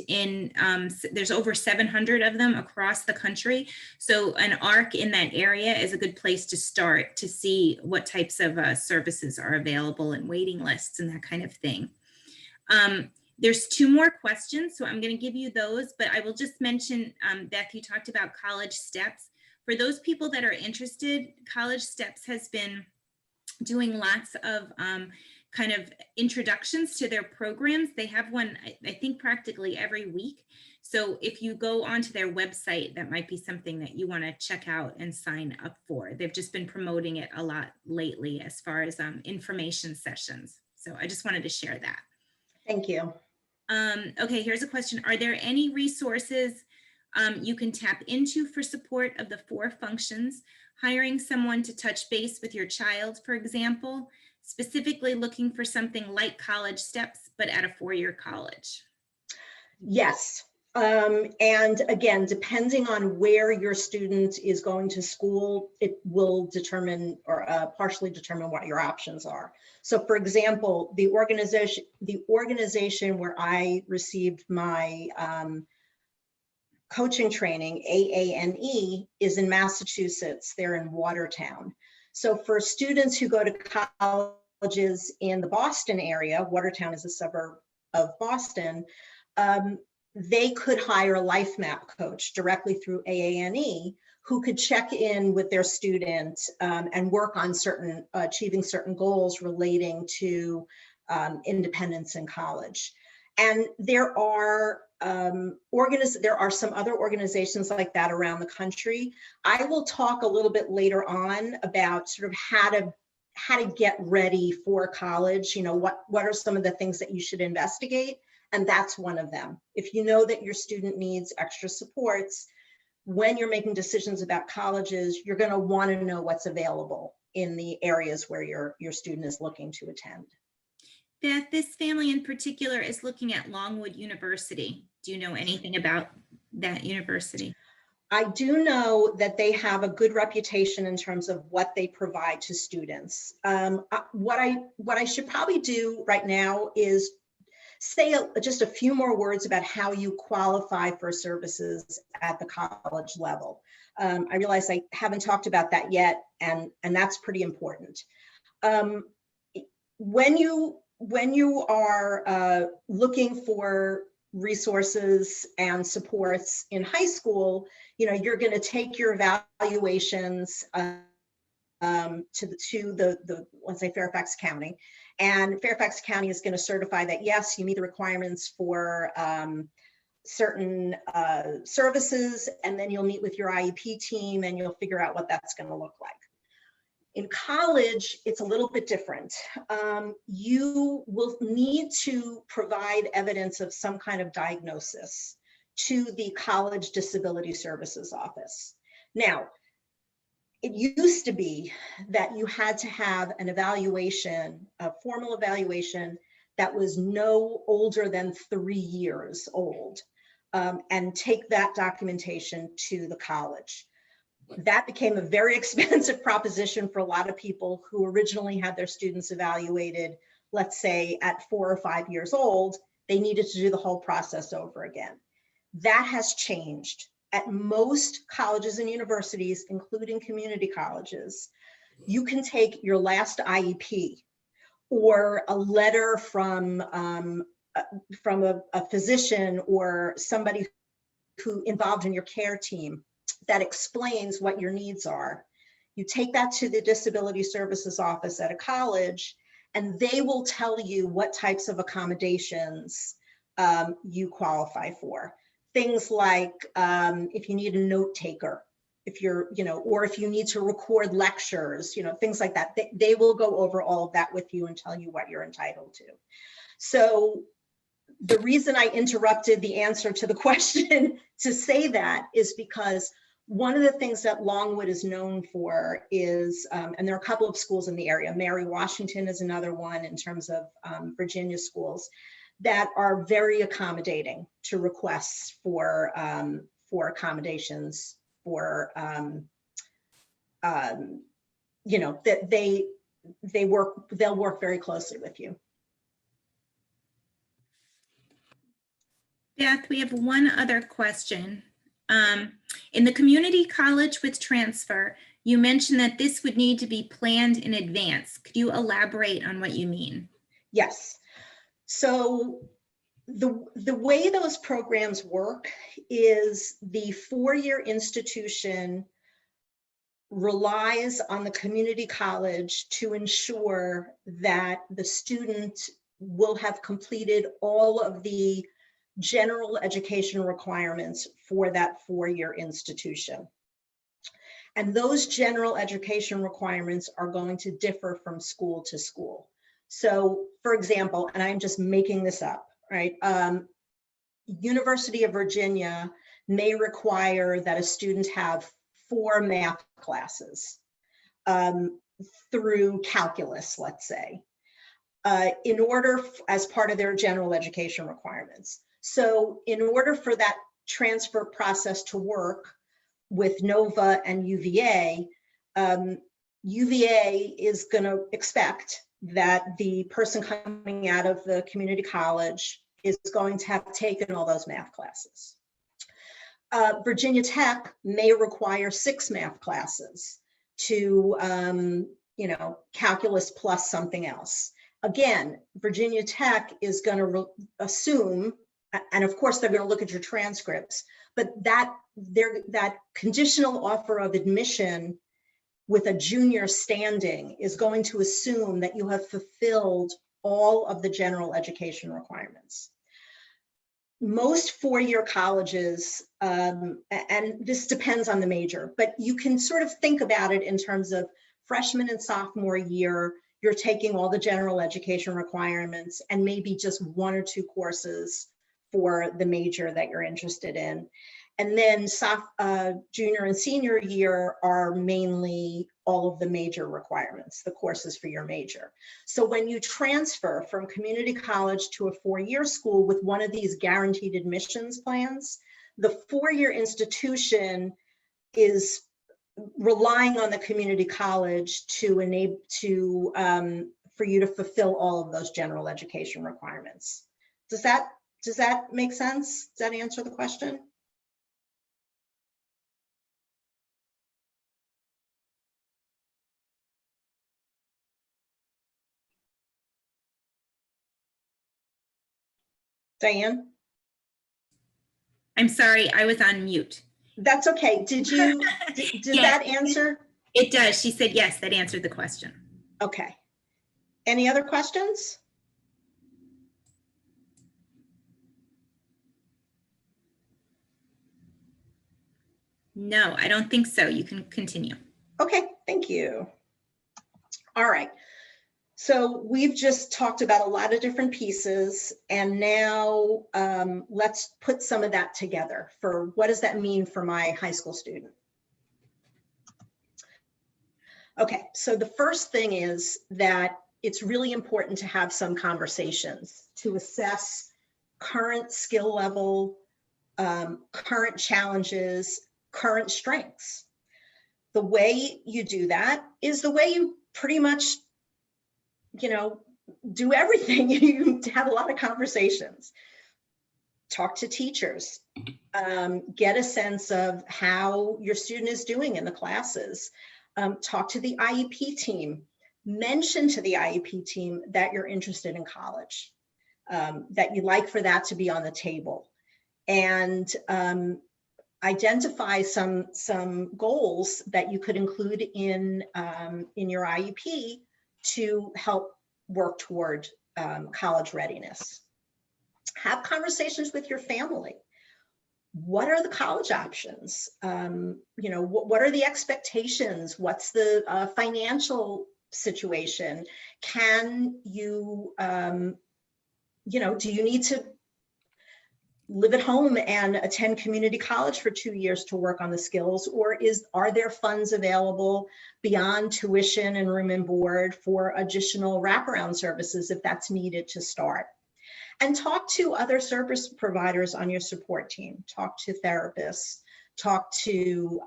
Speaker 1: there's over 700 of them across the country. So an ARC in that area is a good place to start to see what types of services are available and waiting lists and that kind of thing. There's 2 more questions, so I'm going to give you those, but I will just mention, Beth, you talked about College Steps. For those people that are interested, College Steps has been doing lots of kind of introductions to their programs. They have one, I think, practically every week. So if you go onto their website, that might be something that you want to check out and sign up for. They've just been promoting it a lot lately as far as information sessions. So I just wanted to share that.
Speaker 2: Thank you.
Speaker 1: Okay, here's a question. Are there any resources you can tap into for support of the 4 functions? Hiring someone to touch base with your child, for example, specifically looking for something like College Steps, but at a 4-year college.
Speaker 2: Yes. And again, depending on where your student is going to school, it will determine or partially determine what your options are. So for example, the organization where I received my coaching training, AANE, is in Massachusetts. They're in Watertown. So for students who go to colleges in the Boston area, Watertown is a suburb of Boston, they could hire a life map coach directly through AANE who could check in with their student and work on achieving certain goals relating to independence in college. And there are some other organizations like that around the country. I will talk a little bit later on about sort of how to get ready for college. You know, what are some of the things that you should investigate? And that's one of them. If you know that your student needs extra supports, when you're making decisions about colleges, you're going to want to know what's available in the areas where your student is looking to attend.
Speaker 1: Beth, this family in particular is looking at Longwood University. Do you know anything about that university?
Speaker 2: I do know that they have a good reputation in terms of what they provide to students. What I should probably do right now is say just a few more words about how you qualify for services at the college level. I realize I haven't talked about that yet, and that's pretty important. When you are looking for resources and supports in high school, you know, you're going to take your evaluations to let's say Fairfax County, and Fairfax County is going to certify that yes, you meet the requirements for certain services, and then you'll meet with your IEP team and you'll figure out what that's going to look like. In college, it's a little bit different. You will need to provide evidence of some kind of diagnosis to the College Disability Services Office. Now, it used to be that you had to have an evaluation, a formal evaluation that was no older than 3 years old, and take that documentation to the college. That became a very expensive proposition for a lot of people who originally had their students evaluated, let's say at 4 or 5 years old. They needed to do the whole process over again. That has changed. At most colleges and universities, including community colleges, you can take your last IEP or a letter from a physician or somebody who involved in your care team that explains what your needs are. You take that to the Disability Services Office at a college, and they will tell you what types of accommodations you qualify for. Things like if you need a note taker, if you're, you know, or if you need to record lectures, you know, things like that. They will go over all of that with you and tell you what you're entitled to. So the reason I interrupted the answer to the question to say that is because one of the things that Longwood is known for is, and there are a couple of schools in the area, Mary Washington is another one in terms of Virginia schools. that are very accommodating to requests for accommodations, for you know, that they'll work very closely with you.
Speaker 1: Beth, we have one other question. In the community college with transfer, you mentioned that this would need to be planned in advance. Could you elaborate on what you mean?
Speaker 2: Yes. So the way those programs work is the four-year institution relies on the community college to ensure that the student will have completed all of the general education requirements for that four-year institution. And those general education requirements are going to differ from school to school. So for example, and I'm just making this up, right? University of Virginia may require that a student have 4 math classes through calculus, let's say, in order as part of their general education requirements. So in order for that transfer process to work with NOVA and UVA, UVA is going to expect that the person coming out of the community college is going to have taken all those math classes. Virginia Tech may require 6 math classes to, you know, calculus plus something else. Again, Virginia Tech is going to assume, and of course they're going to look at your transcripts, but that conditional offer of admission with a junior standing is going to assume that you have fulfilled all of the general education requirements. Most four-year colleges, and this depends on the major, but you can sort of think about it in terms of freshman and sophomore year, you're taking all the general education requirements and maybe just 1 or 2 courses for the major that you're interested in. And then junior and senior year are mainly all of the major requirements, the courses for your major. So when you transfer from community college to a 4-year school with one of these guaranteed admissions plans, the 4-year institution is relying on the community college to enable for you to fulfill all of those general education requirements. Does that make sense? Does that answer the question? Diane?
Speaker 1: I'm sorry, I was on mute.
Speaker 2: That's okay. Did you, did
Speaker 1: Yes,
Speaker 2: that answer?
Speaker 1: It does. She said yes, that answered the question.
Speaker 2: Okay. Any other questions?
Speaker 1: No, I don't think so. You can continue.
Speaker 2: Okay, thank you. All right. So we've just talked about a lot of different pieces, and now let's put some of that together for what does that mean for my high school student? Okay, so the first thing is that it's really important to have some conversations to assess current skill level, current challenges, current strengths. The way you do that is the way you pretty much, you know, do everything. You have a lot of conversations. Talk to teachers, get a sense of how your student is doing in the classes. Talk to the IEP team. Mention to the IEP team that you're interested in college, that you'd like for that to be on the table. And identify some goals that you could include in your IEP to help work toward college readiness. Have conversations with your family. What are the college options? You know, what are the expectations? What's the financial situation? Can you, you know, do you need to live at home and attend community college for 2 years to work on the skills, or are there funds available beyond tuition and room and board for additional wraparound services if that's needed to start? And talk to other service providers on your support team. Talk to therapists. Talk to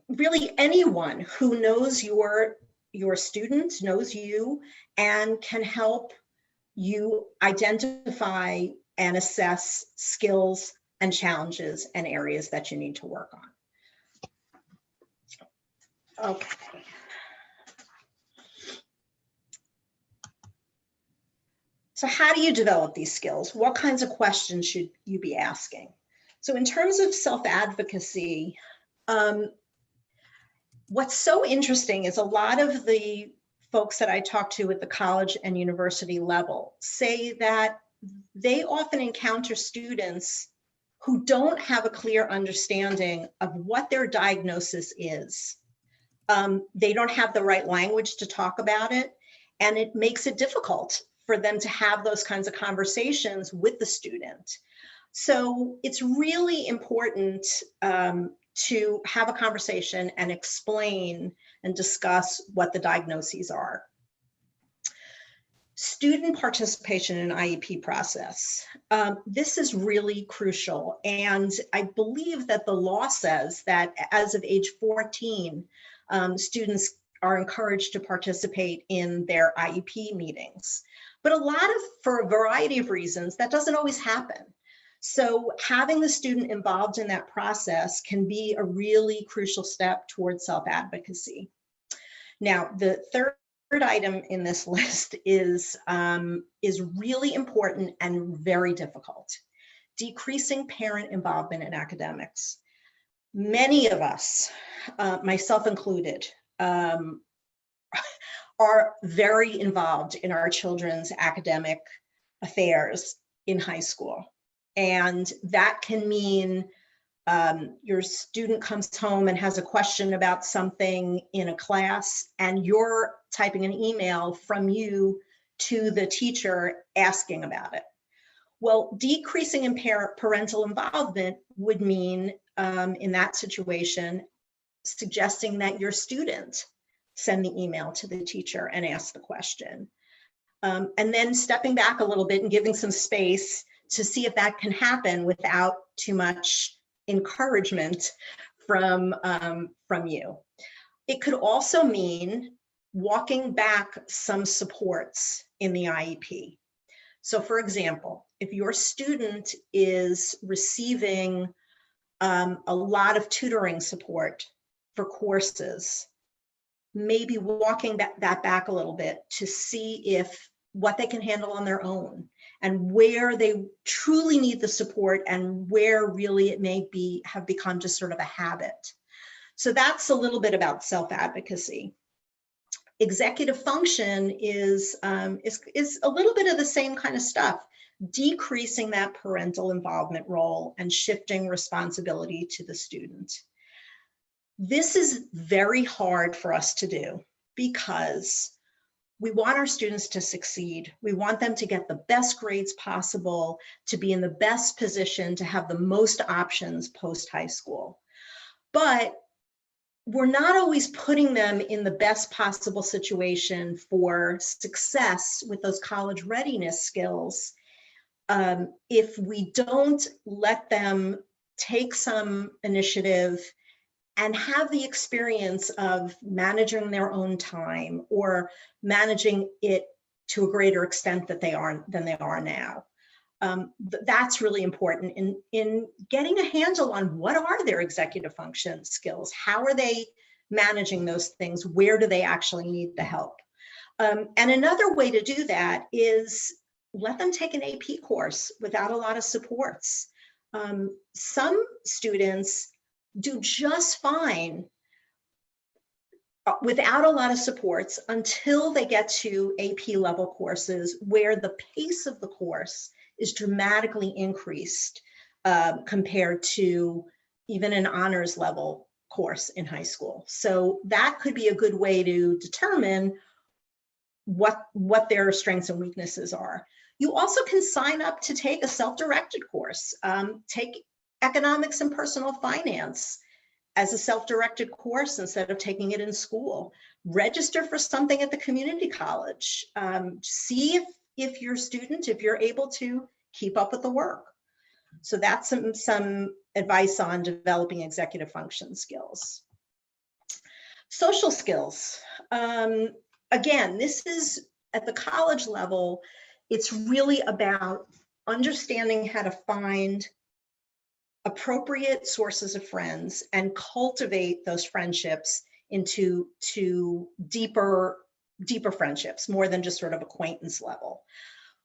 Speaker 2: really anyone who knows your student, knows you, and can help you identify and assess skills and challenges and areas that you need to work on. Okay. So how do you develop these skills? What kinds of questions should you be asking? So in terms of self-advocacy, what's so interesting is a lot of the folks that I talk to at the college and university level say that they often encounter students who don't have a clear understanding of what their diagnosis is. They don't have the right language to talk about it, and it makes it difficult for them to have those kinds of conversations with the student. So it's really important to have a conversation and explain and discuss what the diagnoses are. Student participation in IEP process. This is really crucial. And I believe that the law says that as of age 14, students are encouraged to participate in their IEP meetings. But for a variety of reasons, that doesn't always happen. So having the student involved in that process can be a really crucial step towards self-advocacy. Now, the third item in this list is really important and very difficult. Decreasing parent involvement in academics. Many of us, myself included, are very involved in our children's academic affairs in high school. And that can mean your student comes home and has a question about something in a class, and you're typing an email from you to the teacher asking about it. Well, decreasing in parental involvement would mean, in that situation, suggesting that your student send the email to the teacher and ask the question. And then stepping back a little bit and giving some space to see if that can happen without too much encouragement from you. It could also mean walking back some supports in the IEP. So for example, if your student is receiving a lot of tutoring support for courses, maybe walking that back a little bit to see what they can handle on their own and where they truly need the support and where really it may have become just sort of a habit. So that's a little bit about self-advocacy. Executive function is a little bit of the same kind of stuff, decreasing that parental involvement role and shifting responsibility to the student. This is very hard for us to do because we want our students to succeed. We want them to get the best grades possible, to be in the best position, to have the most options post-high school. But we're not always putting them in the best possible situation for success with those college readiness skills if we don't let them take some initiative and have the experience of managing their own time or managing it to a greater extent than they are now. That's really important in getting a handle on what are their executive function skills, how are they managing those things, where do they actually need the help. And another way to do that is let them take an AP course without a lot of supports. Some students do just fine without a lot of supports until they get to AP level courses where the pace of the course is dramatically increased compared to even an honors level course in high school. So that could be a good way to determine what their strengths and weaknesses are. You also can sign up to take a self-directed course. Take economics and personal finance as a self-directed course instead of taking it in school. Register for something at the community college. See if you're able to keep up with the work. So that's some advice on developing executive function skills. Social skills. Again, this is at the college level, it's really about understanding how to find appropriate sources of friends and cultivate those friendships into deeper friendships, more than just sort of acquaintance level.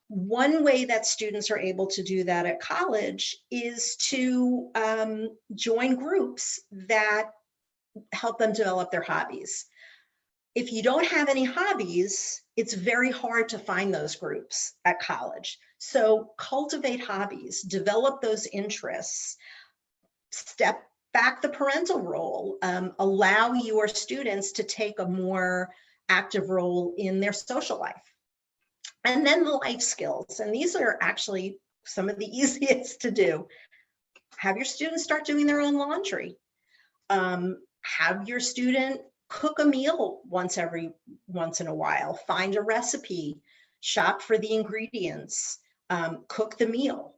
Speaker 2: One way that students are able to do that at college is to join groups that help them develop their hobbies. If you don't have any hobbies, it's very hard to find those groups at college. So cultivate hobbies, develop those interests, step back the parental role, allow your students to take a more active role in their social life. And then the life skills, and these are actually some of the easiest to do. Have your students start doing their own laundry. Have your student cook a meal once in a while, find a recipe, shop for the ingredients, cook the meal.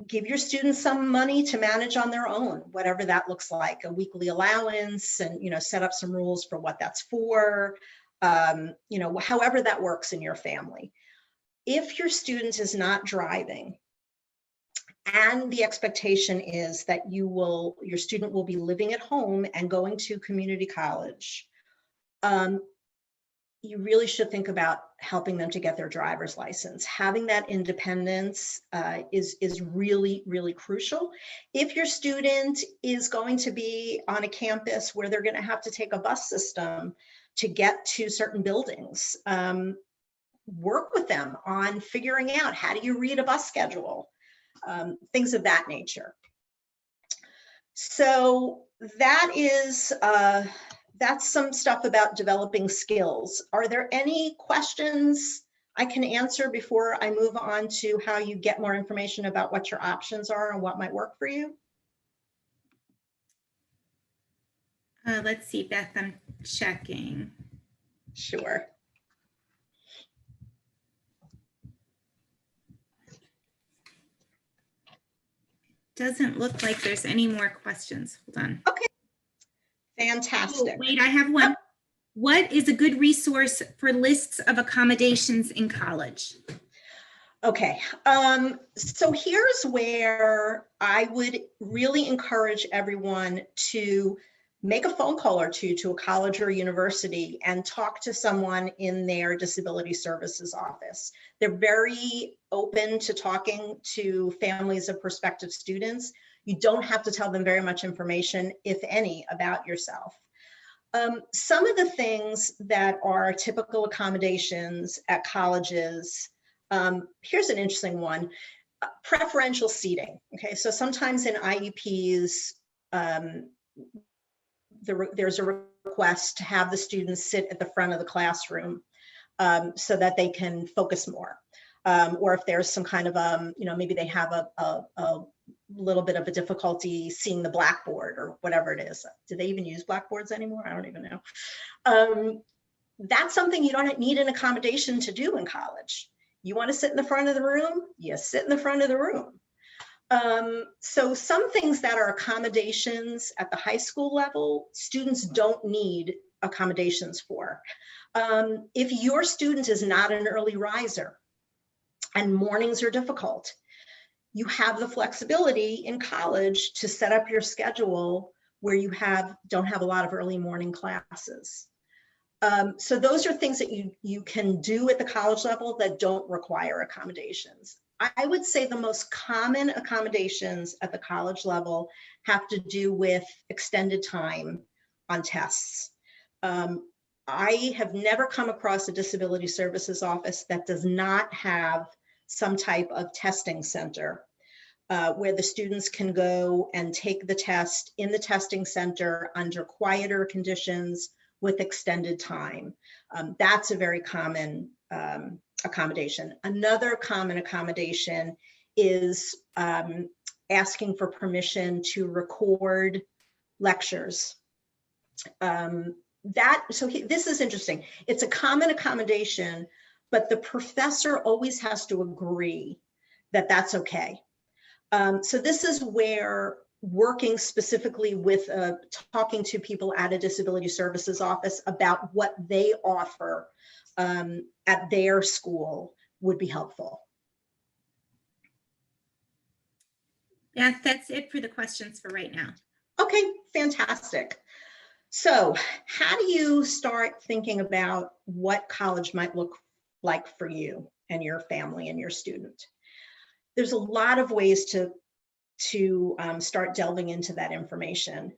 Speaker 2: Give your students some money to manage on their own, whatever that looks like, a weekly allowance, and set up some rules for what that's for, however that works in your family. If your student is not driving, and the expectation is that your student will be living at home and going to community college, you really should think about helping them to get their driver's license. Having that independence is really, really crucial. If your student is going to be on a campus where they're going to have to take a bus system to get to certain buildings, work with them on figuring out how do you read a bus schedule, things of that nature. So that's some stuff about developing skills. Are there any questions I can answer before I move on to how you get more information about what your options are and what might work for you?
Speaker 1: Let's see, Beth, I'm checking.
Speaker 2: Sure.
Speaker 1: Doesn't look like there's any more questions. Hold on.
Speaker 2: Okay. Fantastic.
Speaker 1: Oh, wait, I have one. What is a good resource for lists of accommodations in college?
Speaker 2: Okay, so here's where I would really encourage everyone to make a phone call or two to a college or university and talk to someone in their disability services office. They're very open to talking to families of prospective students. You don't have to tell them very much information, if any, about yourself. Some of the things that are typical accommodations at colleges, here's an interesting one, preferential seating. Okay, so sometimes in IEPs, there's a request to have the students sit at the front of the classroom so that they can focus more. Or if there's some kind of, maybe they have a little bit of a difficulty seeing the blackboard or whatever it is. Do they even use blackboards anymore? I don't even know. That's something you don't need an accommodation to do in college. You want to sit in the front of the room? You sit in the front of the room. So some things that are accommodations at the high school level, students don't need accommodations for. If your student is not an early riser and mornings are difficult, you have the flexibility in college to set up your schedule where you don't have a lot of early morning classes. So those are things that you can do at the college level that don't require accommodations. I would say the most common accommodations at the college level have to do with extended time on tests. I have never come across a disability services office that does not have some type of testing center where the students can go and take the test in the testing center under quieter conditions with extended time. That's a very common accommodation. Another common accommodation is asking for permission to record lectures. This is interesting. It's a common accommodation, but the professor always has to agree that that's okay. So this is where working specifically with talking to people at a disability services office about what they offer at their school would be helpful.
Speaker 1: Yeah, that's it for the questions for right now.
Speaker 2: Okay, fantastic. So how do you start thinking about what college might look like for you and your family and your student? There's a lot of ways to start delving into that information.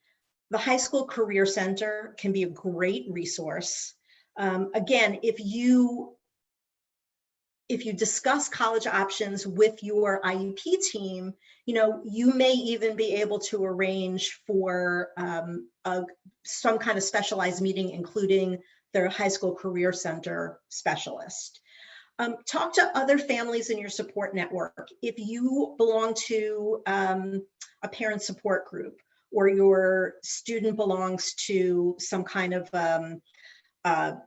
Speaker 2: The High School Career Center can be a great resource. Again, if you discuss college options with your IEP team, you may even be able to arrange for some kind of specialized meeting, including their High School Career Center specialist. Talk to other families in your support network. If you belong to a parent support group, or your student belongs to some kind of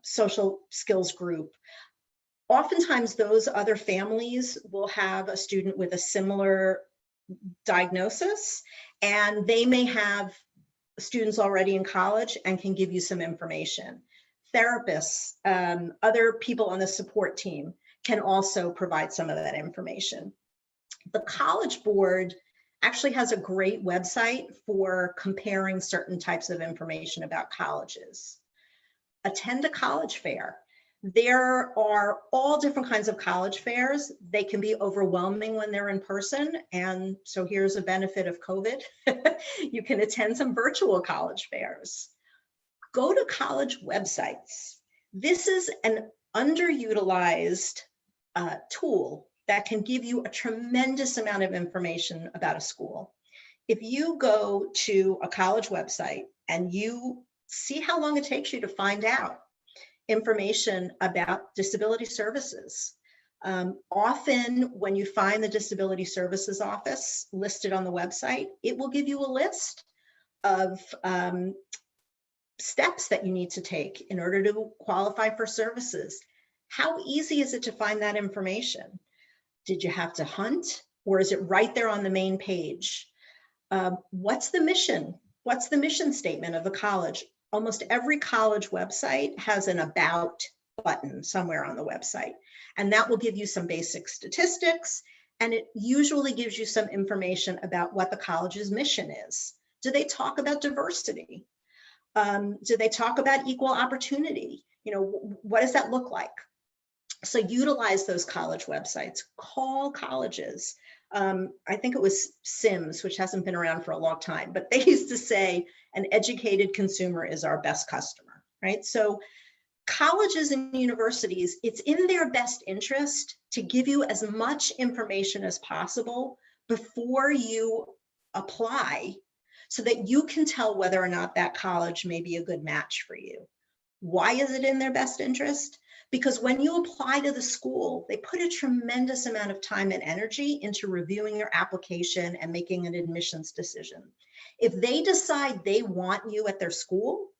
Speaker 2: social skills group, oftentimes those other families will have a student with a similar diagnosis, and they may have students already in college and can give you some information. Therapists, other people on the support team can also provide some of that information. The College Board actually has a great website for comparing certain types of information about colleges. Attend a college fair. There are all different kinds of college fairs. They can be overwhelming when they're in person. And so here's a benefit of COVID. You can attend some virtual college fairs. Go to college websites. This is an underutilized tool that can give you a tremendous amount of information about a school. If you go to a college website and you see how long it takes you to find out information about disability services. Often when you find the Disability Services Office listed on the website, it will give you a list of steps that you need to take in order to qualify for services. How easy is it to find that information? Did you have to hunt, or is it right there on the main page? What's the mission? What's the mission statement of the college? Almost every college website has an about button somewhere on the website, and that will give you some basic statistics, and it usually gives you some information about what the college's mission is. Do they talk about diversity? Do they talk about equal opportunity? What does that look like? So utilize those college websites, call colleges. I think it was Sims, which hasn't been around for a long time, but they used to say an educated consumer is our best customer, right? So colleges and universities, it's in their best interest to give you as much information as possible before you apply, so that you can tell whether or not that college may be a good match for you. Why is it in their best interest? Because when you apply to the school, they put a tremendous amount of time and energy into reviewing your application and making an admissions decision. If they decide they want you at their school,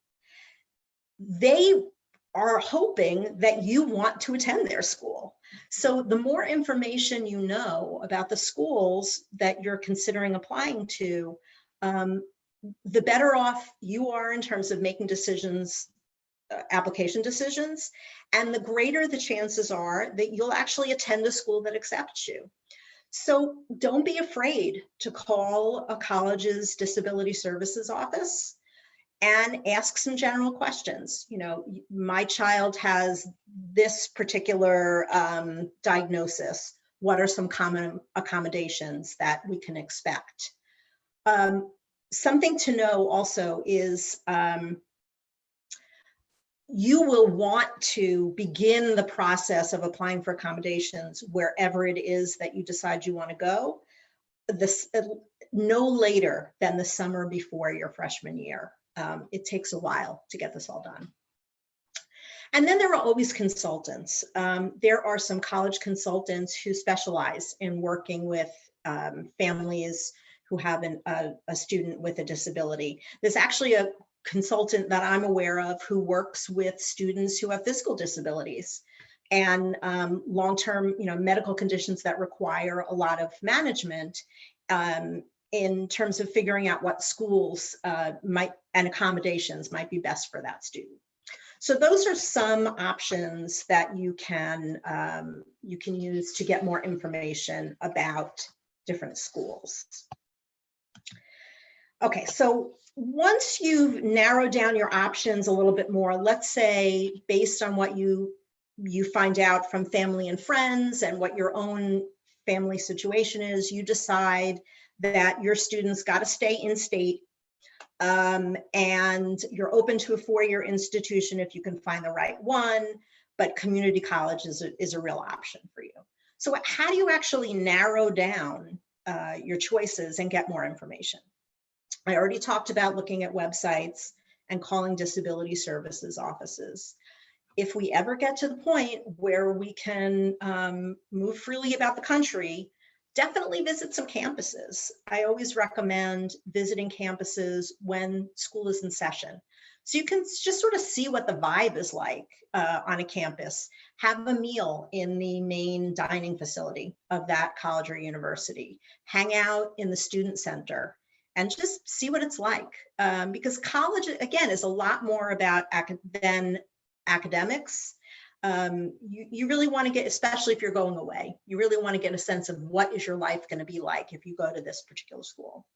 Speaker 2: they are hoping that you want to attend their school. So the more information you know about the schools that you're considering applying to, the better off you are in terms of making decisions, application decisions, and the greater the chances are that you'll actually attend a school that accepts you. So don't be afraid to call a college's disability services office and ask some general questions. My child has this particular diagnosis. What are some common accommodations that we can expect? Something to know also is you will want to begin the process of applying for accommodations wherever it is that you decide you want to go, no later than the summer before your freshman year. It takes a while to get this all done. And then there are always consultants. There are some college consultants who specialize in working with families who have a student with a disability. There's actually a consultant that I'm aware of who works with students who have physical disabilities. and long-term, medical conditions that require a lot of management in terms of figuring out what schools and accommodations might be best for that student. So those are some options that you can use to get more information about different schools. Okay, so once you've narrowed down your options a little bit more, let's say based on what you find out from family and friends and what your own family situation is, you decide that your students got to stay in state, and you're open to a four-year institution if you can find the right one, but community college is a real option for you. So how do you actually narrow down your choices and get more information? I already talked about looking at websites and calling disability services offices. If we ever get to the point where we can move freely about the country, definitely visit some campuses. I always recommend visiting campuses when school is in session. So you can just sort of see what the vibe is like on a campus. Have a meal in the main dining facility of that college or university. Hang out in the student center and just see what it's like. Because college, again, is a lot more about than academics. You really want to get, especially if you're going away, you really want to get a sense of what is your life going to be like if you go to this particular school.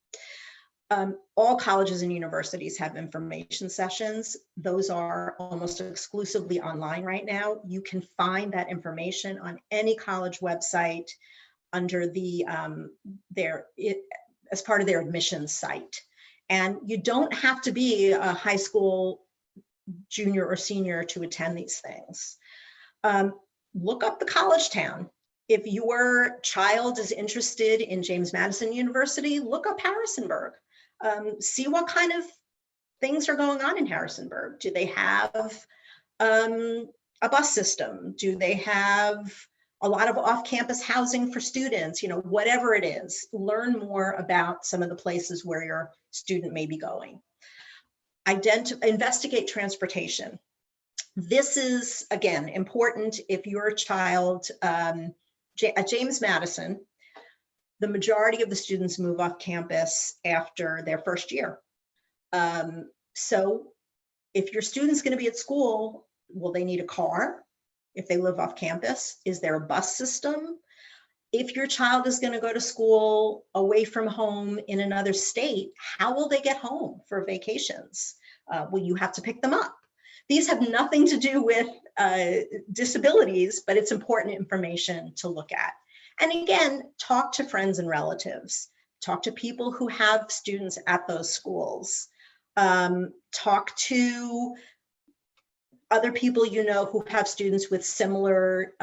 Speaker 2: All colleges and universities have information sessions. Those are almost exclusively online right now. You can find that information on any college website under as part of their admissions site. And you don't have to be a high school junior or senior to attend these things. Look up the college town. If your child is interested in James Madison University, look up Harrisonburg. See what kind of things are going on in Harrisonburg. Do they have a bus system? Do they have a lot of off-campus housing for students? Whatever it is, learn more about some of the places where your student may be going. Investigate transportation. This is, again, important if your child, at James Madison, the majority of the students move off campus after their first year. So if your student's going to be at school, will they need a car? If they live off campus, is there a bus system? If your child is going to go to school away from home in another state, how will they get home for vacations? Will you have to pick them up? These have nothing to do with disabilities, but it's important information to look at. And again, talk to friends and relatives. Talk to people who have students at those schools. Talk to other people who have students with similar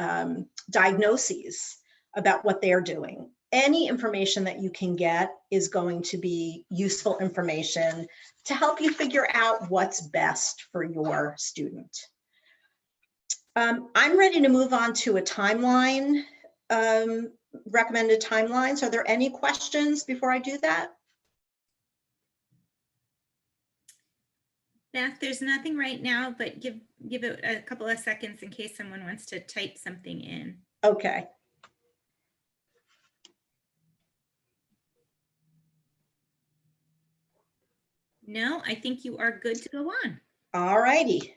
Speaker 2: diagnoses about what they're doing. Any information that you can get is going to be useful information to help you figure out what's best for your student. I'm ready to move on to a timeline, recommended timelines. Are there any questions before I do that?
Speaker 1: Beth, there's nothing right now, but give it a couple of seconds in case someone wants to type something in.
Speaker 2: Okay.
Speaker 1: No, I think you are good to go on.
Speaker 2: All righty.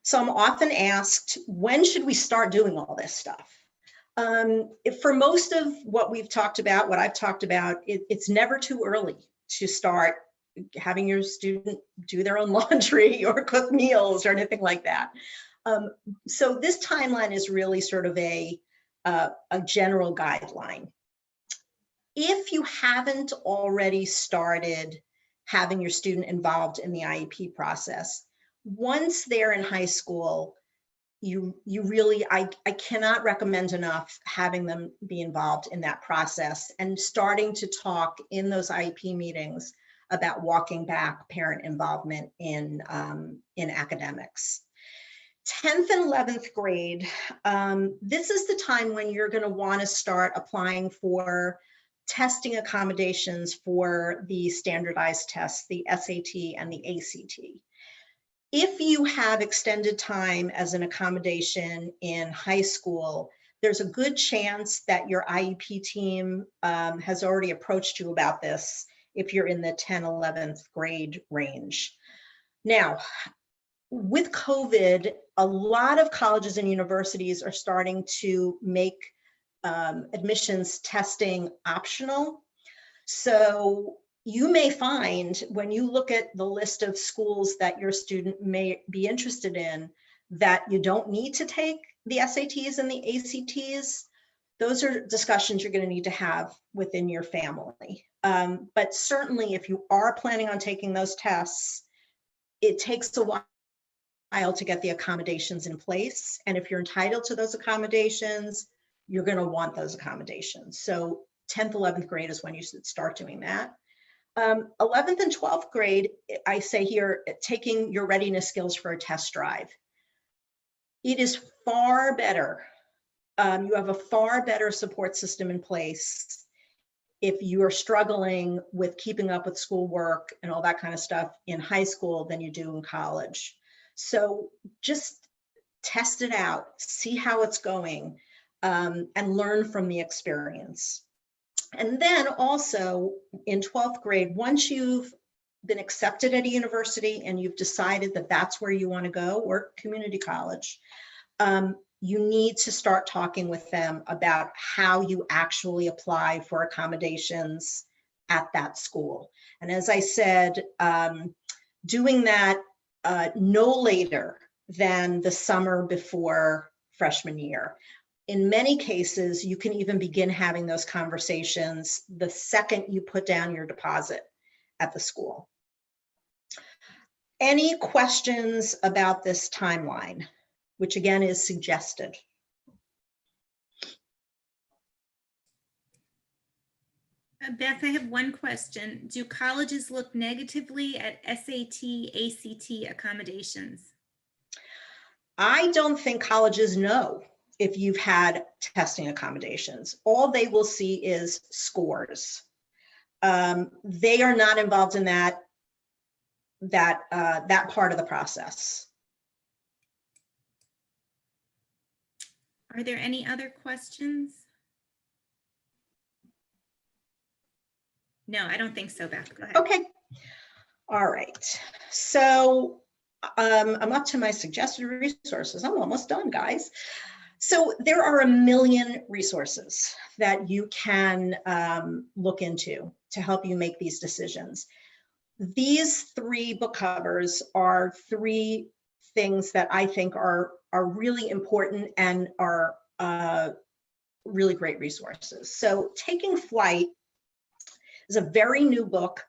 Speaker 2: So I'm often asked, when should we start doing all this stuff? For most of what we've talked about, what I've talked about, it's never too early to start having your student do their own laundry or cook meals or anything like that. So this timeline is really sort of a general guideline. If you haven't already started having your student involved in the IEP process, once they're in high school, you really, I cannot recommend enough having them be involved in that process and starting to talk in those IEP meetings about walking back parent involvement in academics. 10th and 11th grade, this is the time when you're going to want to start applying for testing accommodations for the standardized tests, the SAT and the ACT. If you have extended time as an accommodation in high school, there's a good chance that your IEP team has already approached you about this if you're in the 10th, 11th grade range. Now, with COVID, a lot of colleges and universities are starting to make admissions testing optional. So you may find when you look at the list of schools that your student may be interested in that you don't need to take the SATs and the ACTs. Those are discussions you're going to need to have within your family. But certainly if you are planning on taking those tests, it takes a while to get the accommodations in place. And if you're entitled to those accommodations, you're going to want those accommodations. So 10th, 11th grade is when you should start doing that. 11th and 12th grade, I say here, taking your readiness skills for a test drive. It is far better. You have a far better support system in place if you are struggling with keeping up with schoolwork and all that kind of stuff in high school than you do in college. So just test it out, see how it's going, and learn from the experience. And then also in 12th grade, once you've been accepted at a university and you've decided that that's where you want to go, or community college, you need to start talking with them about how you actually apply for accommodations at that school. And as I said, doing that no later than the summer before freshman year. In many cases, you can even begin having those conversations the second you put down your deposit at the school. Any questions about this timeline, which again is suggested?
Speaker 1: Beth, I have one question. Do colleges look negatively at SAT, ACT accommodations?
Speaker 2: I don't think colleges know if you've had testing accommodations. All they will see is scores. They are not involved in that part of the process.
Speaker 1: Are there any other questions? No, I don't think so, Beth. Go ahead.
Speaker 2: Okay. All right. So I'm up to my suggested resources. I'm almost done, guys. So there are a million resources that you can look into to help you make these decisions. These three book covers are three things that I think are really important and are really great resources. So Taking Flight is a very new book.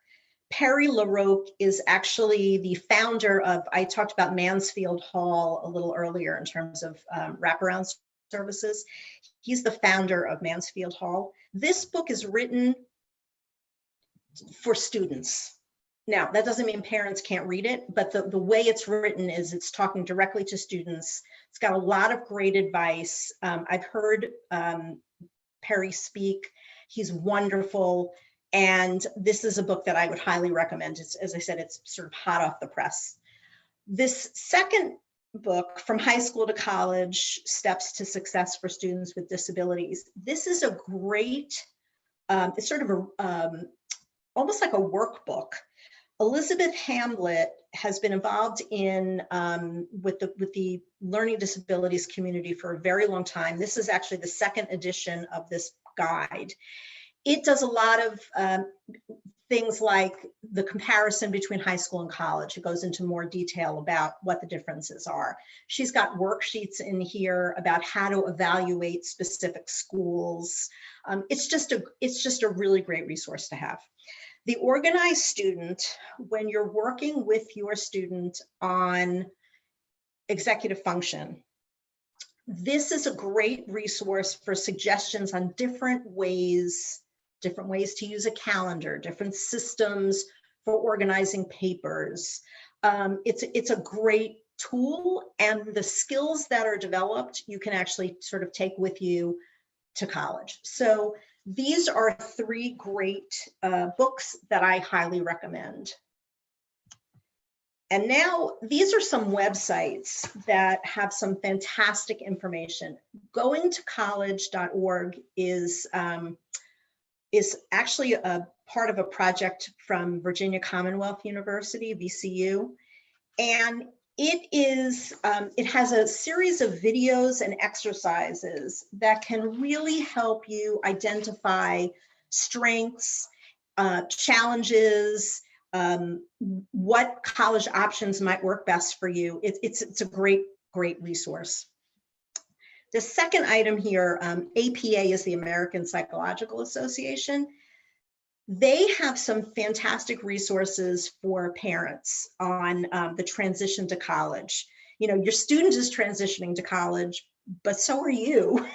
Speaker 2: Perry LaRocque is actually the founder of, I talked about Mansfield Hall a little earlier in terms of wraparound services. He's the founder of Mansfield Hall. This book is written for students. Now, that doesn't mean parents can't read it, but the way it's written is it's talking directly to students. It's got a lot of great advice. I've heard Perry speak. He's wonderful. And this is a book that I would highly recommend. It's, as I said, it's sort of hot off the press. This second book, From High School to College, Steps to Success for Students with Disabilities. This is a great, it's sort of a, almost like a workbook. Elizabeth Hamlet has been involved in with the learning disabilities community for a very long time. This is actually the second edition of this guide. It does a lot of things like the comparison between high school and college. It goes into more detail about what the differences are. She's got worksheets in here about how to evaluate specific schools. It's just a really great resource to have. The Organized Student, when you're working with your student on executive function, this is a great resource for suggestions on different ways to use a calendar, different systems for organizing papers. It's a great tool, and the skills that are developed, you can actually sort of take with you to college. So these are three great books that I highly recommend. And now these are some websites that have some fantastic information. Goingtocollege.org is actually a part of a project from Virginia Commonwealth University, VCU. And it has a series of videos and exercises that can really help you identify strengths, challenges, what college options might work best for you. It's a great resource. The second item here, APA is the American Psychological Association. They have some fantastic resources for parents on the transition to college. You know, your student is transitioning to college, but so are you.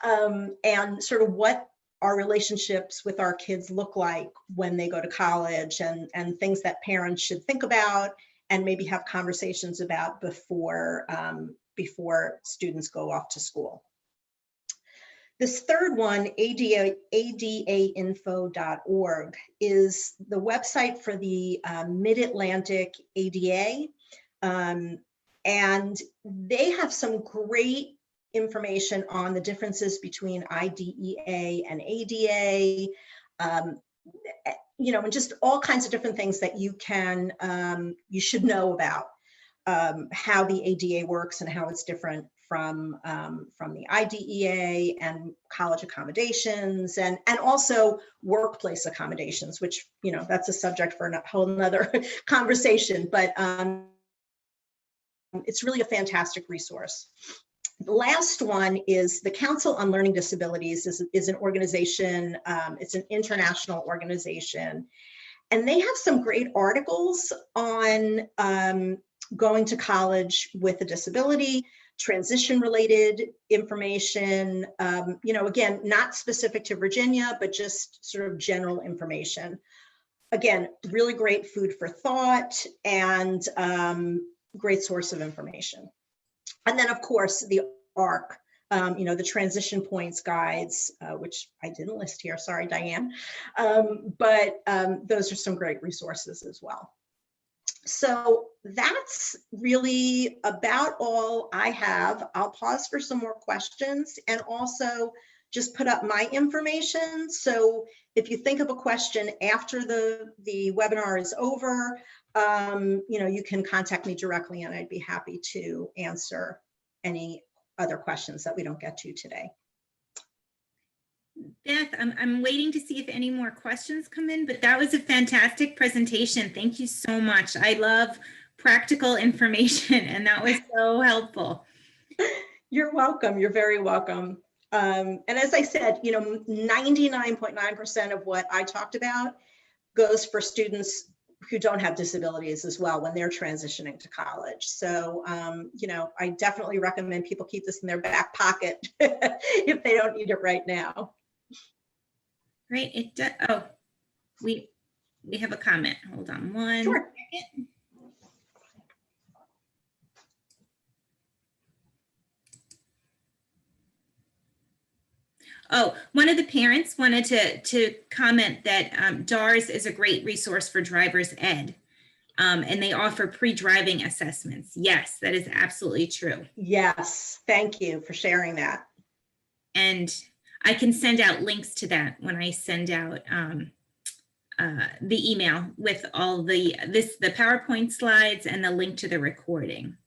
Speaker 2: And sort of what our relationships with our kids look like when they go to college, and things that parents should think about and maybe have conversations about before students go off to school. This third one, adainfo.org, is the website for the Mid-Atlantic ADA. And they have some great information on the differences between IDEA and ADA, you know, and just all kinds of different things that you should know about how the ADA works and how it's different from the IDEA and college accommodations, and also workplace accommodations, which, you know, that's a subject for a whole nother conversation, but it's really a fantastic resource. The last one is the Council on Learning Disabilities is an organization, it's an international organization, and they have some great articles on going to college with a disability, transition related information, you know, again, not specific to Virginia, but just sort of general information. Again, really great food for thought and great source of information. And then of course the ARC, you know, the transition points guides, which I didn't list here, sorry, Diane, but those are some great resources as well. So that's really about all I have. I'll pause for some more questions and also just put up my information. So if you think of a question after the webinar is over, you know, you can contact me directly and I'd be happy to answer any other questions that we don't get to today.
Speaker 1: Beth, I'm waiting to see if any more questions come in, but that was a fantastic presentation. Thank you so much. I love practical information and that was so helpful.
Speaker 2: You're welcome. You're very welcome. And as I said, you know, 99.9% of what I talked about goes for students who don't have disabilities as well when they're transitioning to college. So, you know, I definitely recommend people keep this in their back pocket if they don't need it right now.
Speaker 1: Great. Oh, we have a comment. Hold on one second. Oh, one of the parents wanted to comment that DARS is a great resource for driver's ed, and they offer pre-driving assessments. Yes, that is absolutely true.
Speaker 2: Yes, thank you for sharing that.
Speaker 1: And I can send out links to that when I send out the email with all the PowerPoint slides and the link to the recording.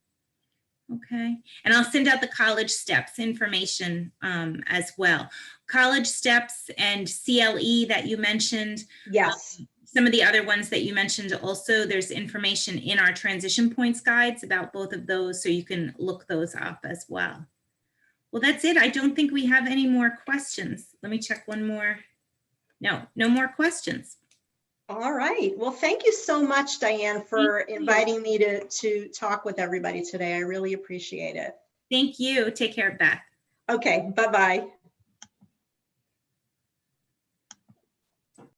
Speaker 1: Okay, and I'll send out the college steps information as well. College steps and CLE that you mentioned.
Speaker 2: Yes.
Speaker 1: Some of the other ones that you mentioned also, there's information in our transition points guides about both of those, so you can look those up as well. Well, that's it. I don't think we have any more questions. Let me check one more. No more questions.
Speaker 2: All right. Well, thank you so much, Diane, for inviting me to talk with everybody today. I really appreciate it.
Speaker 1: Thank you. Take care, Beth.
Speaker 2: Okay. Bye-bye.